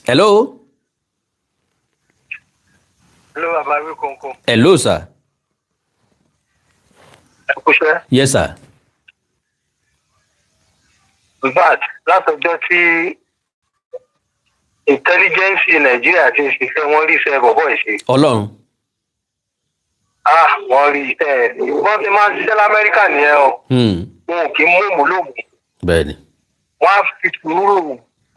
Hello. Hello, Baba Awíkonko. Hello sir. Ẹ̀kúṣẹ́. Yes sir. In fact, látọjọ́ tí intelligence Nàìjíríà ti ń ṣiṣẹ́ wọ́n rí iṣẹ́ bọ̀bọ̀ ìṣe. Ọlọ́run. Wọ́n rí iṣẹ́ wọ́n ti máa ń ṣiṣẹ́ l'Amẹ́ríkà nìyẹn o. Wọn ò kí ń mú òmùlòmù. Bẹ́ẹ̀ni. Wọ́n á fi sùúrù,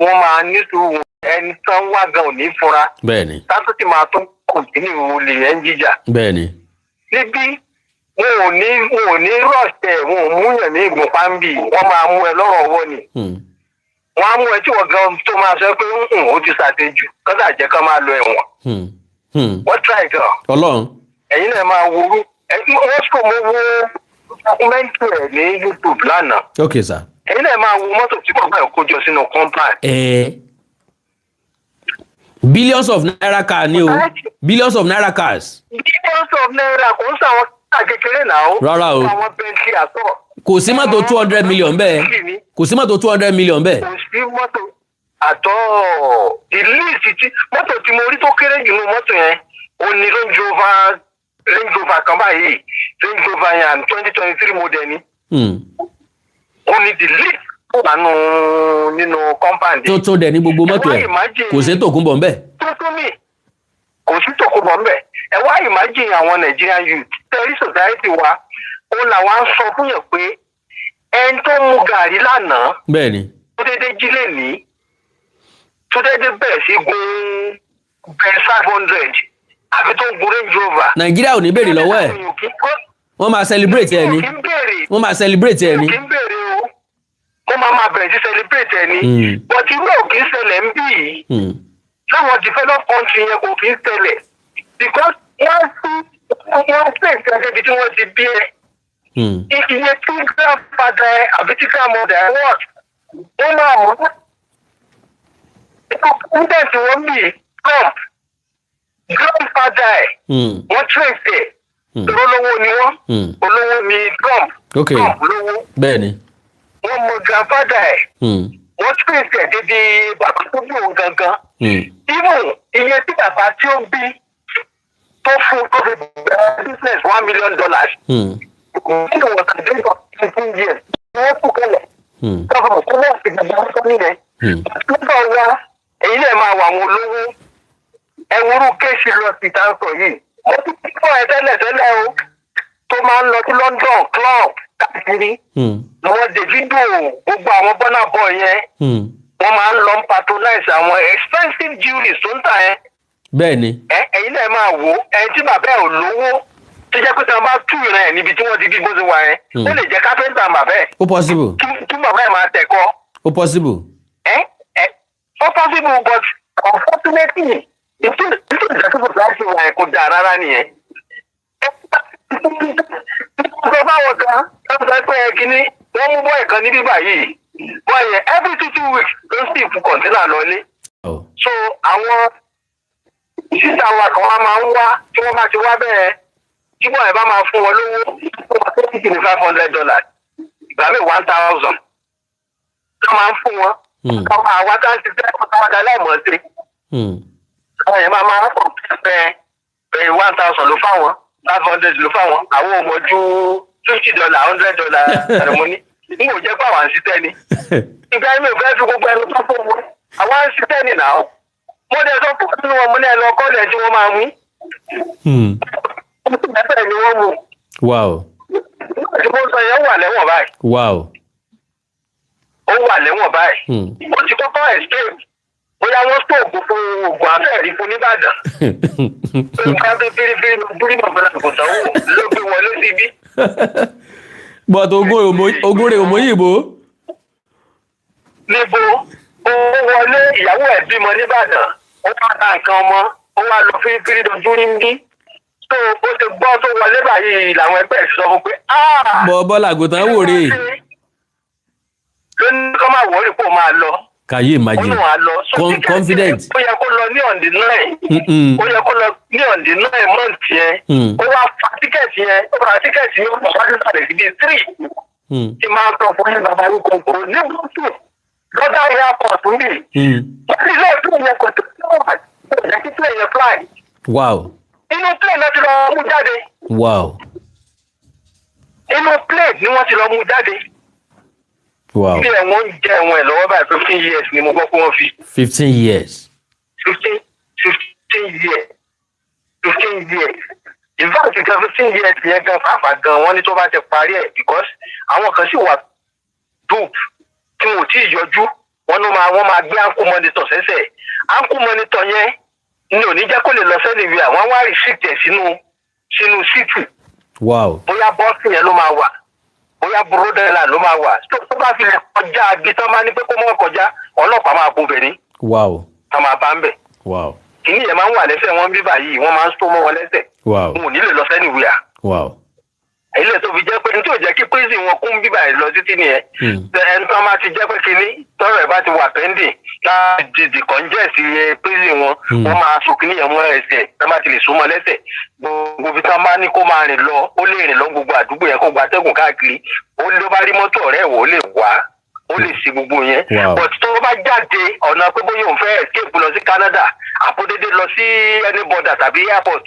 wọ́n máa ní sùúrù, ẹni tán wá gan ò ní fura. Bẹ́ẹ̀ni. Tátó ti máa tún kọ̀ǹtínú olè yẹn ń jíjà. Bẹ́ẹ̀ni. Níbí wọn ò ní rọ̀ṣẹ̀, wọn ò múyàn ní ìgbọ̀npá ń bì, wọ́n máa mú ẹ lọ́rọ̀ ọwọ́ ni. Wọ́n á mú ẹ tí wọ́n gan tó máa sọ pé ó ti ṣàtẹ́jù kọ́sà jẹ́ ká máa lọ ẹ̀wọ̀n. Wọ́n try gan. Ọlọ́run. Ẹ̀yin náà máa wo wọ́n sọ mo wo dọ́kúmẹ́ntì ẹ̀ ní YouTube lánàá. Ok sir. Ẹ̀yin náà máa wo mọ́tò tí bàbá ẹ̀ kó jọ sínú compound. Billions of naira car ni o. Billions of naira cars. Billions of naira kò ń sàwọn káà kékeré náà o. Rárá o. Àwọn Bentley àtọ̀. Kò sí mọ́tò 200 million bẹ́ẹ̀. Kò sí mọ́tò 200 million bẹ́ẹ̀. Kò sí mọ́tò àtọ̀. Ìlíìsì tí mọ́tò tí mo rí tó kéré jù nínú mọ́tò yẹn ó ní Range Rover kan báyìí. Range Rover yẹn 2023 model ni. Ó ní the least nínú compound. Tó dẹ̀ ní gbogbo mọ́tò ẹ̀ kò sí tòkunbọ̀ ńbẹ̀. Tuntun mi kò sí tòkunbọ̀ ńbẹ̀. Ẹ wá imagine àwọn Nigerian youth tẹ̀rí society wa ó làwọn á sọ fún yàn pé ẹni tó mu gàrí lánàá. Bẹ́ẹ̀ni. Tó dédé jí lẹ́nìí tó dédé bẹ̀rẹ̀ sí gun bẹ́ẹ̀ 500 àbí tó ń gun Range Rover. Nàìjíríà ò ní béèrè lọ́wọ́ ẹ̀. Wọ́n máa celebrate ẹ̀ ni. Wọ́n máa celebrate ẹ̀ ni. Wọ́n máa bẹ̀rẹ̀ sí celebrate ẹ̀ ni. But irú ò kì í ṣẹlẹ̀ ń bì yìí. Láwọn developed country yẹn kò kì í ṣẹlẹ̀. Because wọ́n pèsè ẹgbẹ́ tí wọ́n ti bí ẹ. Iye tí grandfather ẹ àbí tí grandmother ẹ wọ̀ wọ́n máa mú. Nígbà tí wọ́n bì grandfather ẹ wọ́n trace ẹ̀. Olówó ni wọ́n. Olówó ni Trump. Trump lówó. Bẹ́ẹ̀ni. Wọ́n mọ grandfather ẹ̀. Wọ́n trace ẹ̀ débi bàbá tó bí òun gangan. Even iye tí bàbá tí ó bí tó fún tó fi bẹ̀rẹ̀ business $1 million. Nínú wọn kàn dé for 15 years. Wọ́n kú kẹlẹ̀. Káfíńmù kó wọ́n fi gbàgbọ́ wọn sọ́ni rẹ̀. Nígbà wa èyí náà máa wà wọn olówó. Ẹ̀wúrú kéèsì lọ sí táǹsọ̀ yìí. Mo ti kọ́ ẹ tẹ́lẹ̀ o tó máa ń lọ sí London club káàkiri. Àwọn Davido gbogbo àwọn Burna Boy yẹn. Wọ́n máa ń lọ patronize àwọn expensive jewelry tó ń tà yẹn. Bẹ́ẹ̀ni. Ẹ̀yin náà máa wò ẹni tí bàbá ẹ̀ ò lówó tó jẹ́ pé tí wọ́n bá tú ìran ẹ̀ níbi tí wọ́n ti bí gbóṣe wa yẹn. Ó lè jẹ́ kápẹ́ńtà bàbá ẹ̀. Ó possible. Kí bàbá ẹ̀ máa tẹ̀kọ́. Ó possible. Ó possible but unfortunately nítorí ìdásíbò láti wà ẹ̀ kò dáa rárá nìyẹn. Sọ fáwọn kan lọ́sọ̀ pé kínní wọ́n mú bọ́ọ̀ kan ní bíbà yìí. Bọ́ọ̀ yẹn every 2 weeks ló sì fún kọ̀ǹtínà lọlé. So àwọn ìṣísà wa kan wá máa ń wá tí wọ́n bá ti wá bẹ́ẹ̀ tí bọ́ọ̀ yẹn bá máa fún wọn lówó ó máa tó kìkì ní $500 ìgbà mi 1,000 ló máa ń fún wọn. Àwọn àwa tá ń ṣiṣẹ́ ọ̀tàwádà láìmọ̀ sí. Àwọn yẹn máa pọ̀ pẹ́ 1,000 ló fáwọn 500 ló fáwọn àwọn ọmọ ju $50 $100 mo ní n kò jẹ́ pé àwọn àṣìṣẹ́ ni ìgbà mi ò fẹ́ fi gbogbo ẹnu tó fún wọn àwọn àṣìṣẹ́ ni náà mo dẹ̀ sọ fún ọdún wọn mo ní ẹnu ọkọ lẹ̀ tí wọ́n máa mú. Bẹ́ẹ̀ ni wọ́n mú. Wow. Tí mo sọ yẹn wà lẹ́wọ̀n báyìí. Wow. Ó wà lẹ́wọ̀n báyìí. Ó ti kọ́kọ́ escape. Bóyá wọ́n stóògùn fún oògùn afẹ́rí fún Nìbàdàn. Nǹkan tó fírífírí búrí bàbá kò sanwó ló gbé wọlé síbí. But ogun rẹ̀ òmòyìnbó. Níbo ó wọlé ìyàwó ẹ̀ bímọ Nìbàdàn. Ó wá ta nǹkan ọmọ. Ó wá lọ fírífírí dojú rí ń bí. Tó o ti gbọ́ tó wọlé báyìí làwọn ẹgbẹ́ sọ fún pé bọ́ọ̀lá àgùntàn wò rè. Ló ní kọ́ máa wọlé kó máa lọ. Can you imagine? Confident. Ó yẹ kó lọ ní on the 9. Ó yẹ kó lọ ní on the 9 month yẹn. Ó wá fa tíkẹ́ẹ̀tì yẹn. Ó fa tíkẹ́ẹ̀tì yẹn ó wá wájú sàlẹ̀ sí bíi 3. Tí máa ń sọ fún yín bàbá yín kòkòrò ní bùtù. Lọ́dà airport ń bì. Wọ́n ti lọ́ọ̀ tó yẹ kò tó wà. Ó yẹ kí plane yẹn fly. Wow. Inú plane náà ti lọ mú jáde. Wow. Inú plane ni wọ́n ti lọ mú jáde. Wow. Ilé ẹ̀wọ̀n ń jẹ́ ẹ̀wọ̀n ẹ̀ lọ́wọ́ báyìí 15 years ni mo gbọ́ pé wọ́n fi. 15 years. 15 years. 15 years. In fact, 15 years yẹn gan pàápàá gan wọ́n ní tó bá ti parí ẹ̀ because àwọn kan sì wà dope tí wọn ò tí ì yọjú wọ́n máa gbé ankle monitor sẹ́sẹ̀. Ankle monitor yẹn ni ò ní jẹ́ kó lè lọ sẹ́ni ìwé àwọn wá receipt ẹ̀ sínú síìtì. Wow. Bóyá bọ́ọ̀sì yẹn ló máa wà. Bóyá búrọ́dẹ́là ló máa wà tó bá fi lè kọjá ibi tó máa ní pé kó mọ́ kọjá ọlọ́pàá máa bo bẹ̀rẹ̀. Wow. A máa bá ń bẹ̀. Wow. Kìíní yẹn máa ń wà lẹ́sẹ̀ wọn bí báyìí wọ́n máa ń sọ mọ́ wọn lẹ́sẹ̀. Wow. Wọn ò ní lè lọ sẹ́ni wíyà. Wow. Ilé tó fi jẹ́ pé nítorí jẹ́ kí prison wọn kún bíbá ẹ̀ lọ títí nìyẹn. Ẹni tó máa ti jẹ́ pé kínní tọ́rọ̀ ẹ̀ bá ti wà pending láti dìkọ́njẹ́sì prison wọn wọ́n máa so kínní yẹn mọ́ ẹsẹ̀ tó máa ti lè súnmọ́ lẹ́sẹ̀. Gbogbo ibi tó máa ní kó máa rìn lọ ó lè rìn lọ gbogbo àdúgbò yẹn kó gba atẹ́gùn káàkiri ó ló bá rí mọ́tò ọ̀rẹ́ ìwọ ó lè wá ó lè ṣe gbogbo yẹn. But tó bá jáde ọ̀nà pé bóyá òun fẹ́ escape lọ sí Canada àpòdédé lọ sí any border tàbí airport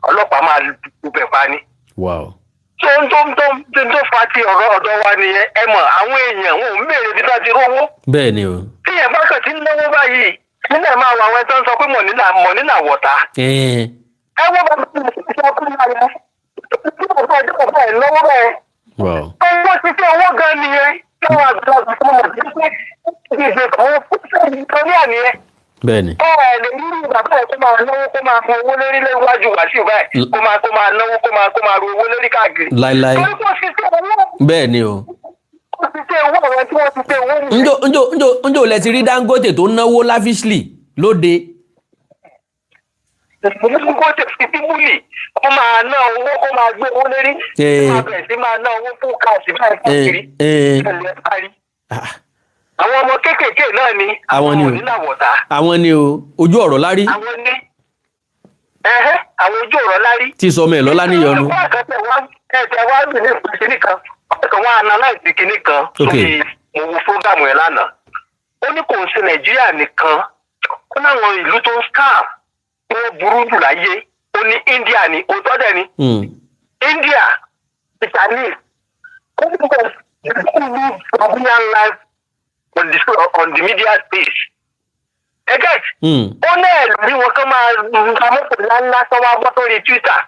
ọlọ́pàá máa bẹ̀ pa ni. Wow. tó fa ti ọ̀rọ̀ ọ̀dọ́ wa nìyẹn ẹ mọ̀ àwọn èèyàn wọn ò ń béèrè bí wọ́n ti rówó. Bẹ́ẹ̀ ni o. tí ẹ̀ bá kàn ti ń náwó báyìí nílẹ̀ máa wọ àwọn ẹ̀tọ́ ń sọ pé mọ̀nínà wọ̀ta. ẹ wọ́n bá mi sọ fún mi rẹ̀ tí mo fẹ́ ọjọ́ bẹ́ẹ̀ lọ́wọ́ bẹ́ẹ̀. owó ti fi owó gan nìyẹn tí wọ́n àgbà tó mọ̀ sí pé ìgbésẹ̀ kan fún torí àníyẹn. Bẹ́ẹ̀ni. Lè ní bàbá ẹ̀ kó máa náwó kó máa fún owó lórí léwájú Wàsíù báyìí kó máa náwó kó máa ru owó lórí káàkiri. Láíláí. Bẹ́ẹ̀ni o. Ó ti ṣe owó àwọn tí wọ́n ti ṣe owó nìyẹn. Njó lẹ ti rí Dangote tó náwó lavishly lóde. Dangote fi bíbélì kó máa ná owó kó máa gbé owó lórí. Kó máa bẹ̀rẹ̀ sí máa ná owó fún káàsì báyìí káàkiri. Àwọn ọmọ kéékèèké náà ni àwọn onílàwọ̀ta. Àwọn ni o ojú ọ̀rọ̀ lárí. Àwọn ní àwọn ojú ọ̀rọ̀ lárí. Tí sọmọ ẹ̀ lọ́lá níyọnu. Ẹ̀jẹ̀ wá bí ní ìpínlẹ̀ kan ọ̀sẹ̀ wọn analyze kìíní kan sórí mo wo fúrógámù ẹ̀ lánàá. Ó ní kò sí Nàìjíríà nìkan ó láwọn ìlú tó ń scam tí wọ́n burú jù láyé ó ní India ni òótọ́ dẹ̀ ni. India Chinese ó ní kò sí Nigerian life on the media space. Get? Ó náà rí wọn kán máa ra mọ́tò ńláńlá tó wá bọ́ sórí Twitter,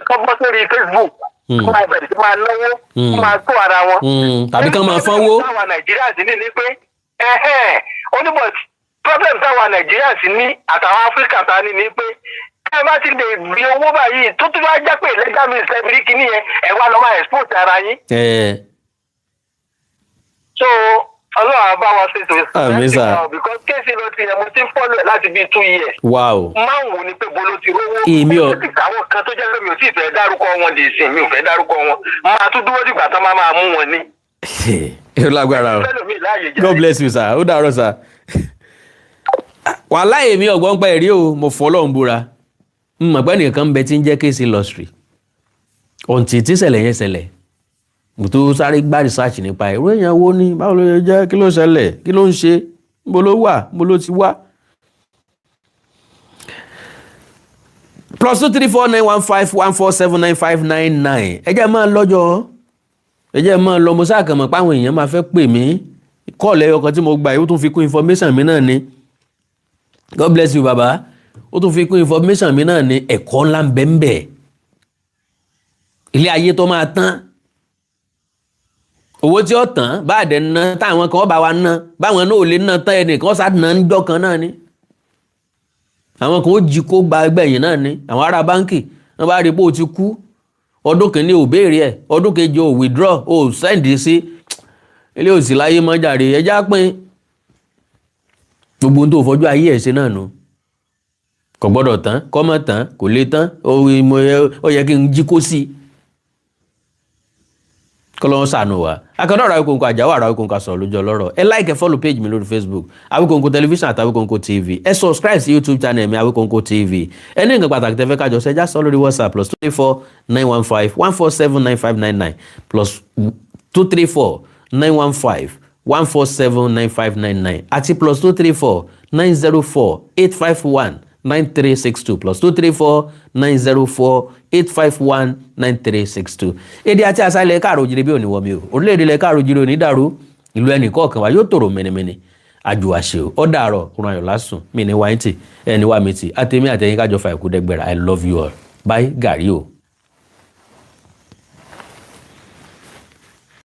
tó bọ́ sórí Facebook, kó máa bẹ̀rẹ̀ sí máa náwó, kó máa tó ara wọn. Tàbí kán máa fánwó. Táwa Nàìjíríà sì ní pé ó ní but problem táwa Nàìjíríà sì ní àtàwọn Áfíríkà ta ní pé ẹ bá ti lè rí owó báyìí tó tún bá jẹ́ pé legal means lẹ́bìrì kìíní yẹn ẹ wá lọ́ máa expose ara yín. So Ọlọ́run bá wa ṣètò ìsìn because kéèsì ló ti yẹ mo ti ń fọ́lù ẹ̀ láti bíi 2 years. Wow. Máa ń wò ni pé bolo ti rówó. Èmi ò. Àwọn kan tó jẹ́ pé mi ò tí ì fẹ́ dárúkọ wọn di ìsìn mi ò fẹ́ dárúkọ wọn. Máa tún dúró dìgbà tán máa mú wọn ní. Ẹ lágbára o. God bless you sir. Ó dàárọ̀ sir. Wàhálà èmi ọ̀gbọ́n pa ẹ̀rí o mo fọ́ Ọlọ́run búra. Mọ̀ pé nìkan ń bẹ tí ń jẹ́ kéèsì lọ́sìrì. Ọ̀ǹtì tí ṣẹlẹ̀ yẹn ṣẹlẹ̀. Mo tó sáré gbá research nípa irú èèyàn wo ni báwo ló yẹ jẹ́ kí ló ṣẹlẹ̀ kí ló ń ṣe níbo ló wà níbo ló ti wá. +2349151479599 ẹ jẹ́ máa lọ́jọ́ ẹ jẹ́ máa lọ mo sáàkàn mọ̀ páwọn èèyàn máa fẹ́ pè mí kọ́ọ̀lù ọkàn tí mo gbà yìí ó tún fi kún information mi náà ni God bless you baba ó tún fi kún information mi náà ni ẹ̀kọ́ ńlá ń bẹ ń bẹ ilé ayé tó máa tán owó tí ó tán bá dẹ̀ ná táwọn kan bá wa ná báwọn náà ò lè ná tán ẹnìkan sá ná níjọ́ kan náà ni àwọn kan ó jí kó gba ẹgbẹ̀yìn náà ni àwọn ará báńkì wọ́n bá rí pé ó ti kú ọdún kìíní ò béèrè ẹ̀ ọdún kejì ò withdraw ò sẹ́ǹdì sí ilé òsì láyé mọ́jàre ẹjá pín gbogbo ohun tó fojú ayé ẹ̀ ṣe náà nù kò gbọ́dọ̀ tán kọ́ mọ́ tán kò lè tán ó yẹ kí n jí kó sí kọ́lọ́n sànù wa akọ́dọ̀ ọ̀rọ̀ Awikonko Àjàó ọ̀rọ̀ Awikonko sọ̀rọ̀ lójú ọlọ́rọ̀ ẹ like ẹ follow page mi lórí Facebook Awikonko television àti Awikonko TV ẹ subscribe sí YouTube channel mi Awikonko TV ẹ ní nǹkan pàtàkì tẹ́fẹ́ kájọ ṣẹjá sọ lórí WhatsApp +2349151479599 +2349151479599 àti +2349048519362 +2349048519362 èdè àti àṣà ilẹ̀ káàrọ̀ òjìrè bí òní wọ̀mí o orílẹ̀-èdè ilẹ̀ káàrọ̀ òjìrè òní dàrú ìlú ẹnì kọ̀ọ̀kan wa yóò tòrò mẹ́nẹ́mẹ́nẹ́ àjò àṣẹ ó dàárọ̀ kúrò ayọ̀ lásùn mí ní wáyé tì ẹni wá mi tì àtẹ̀mí àtẹ̀yìn kájọ fà ẹ̀kú dẹ́gbẹ̀rẹ̀ I love you all bye gàrí o.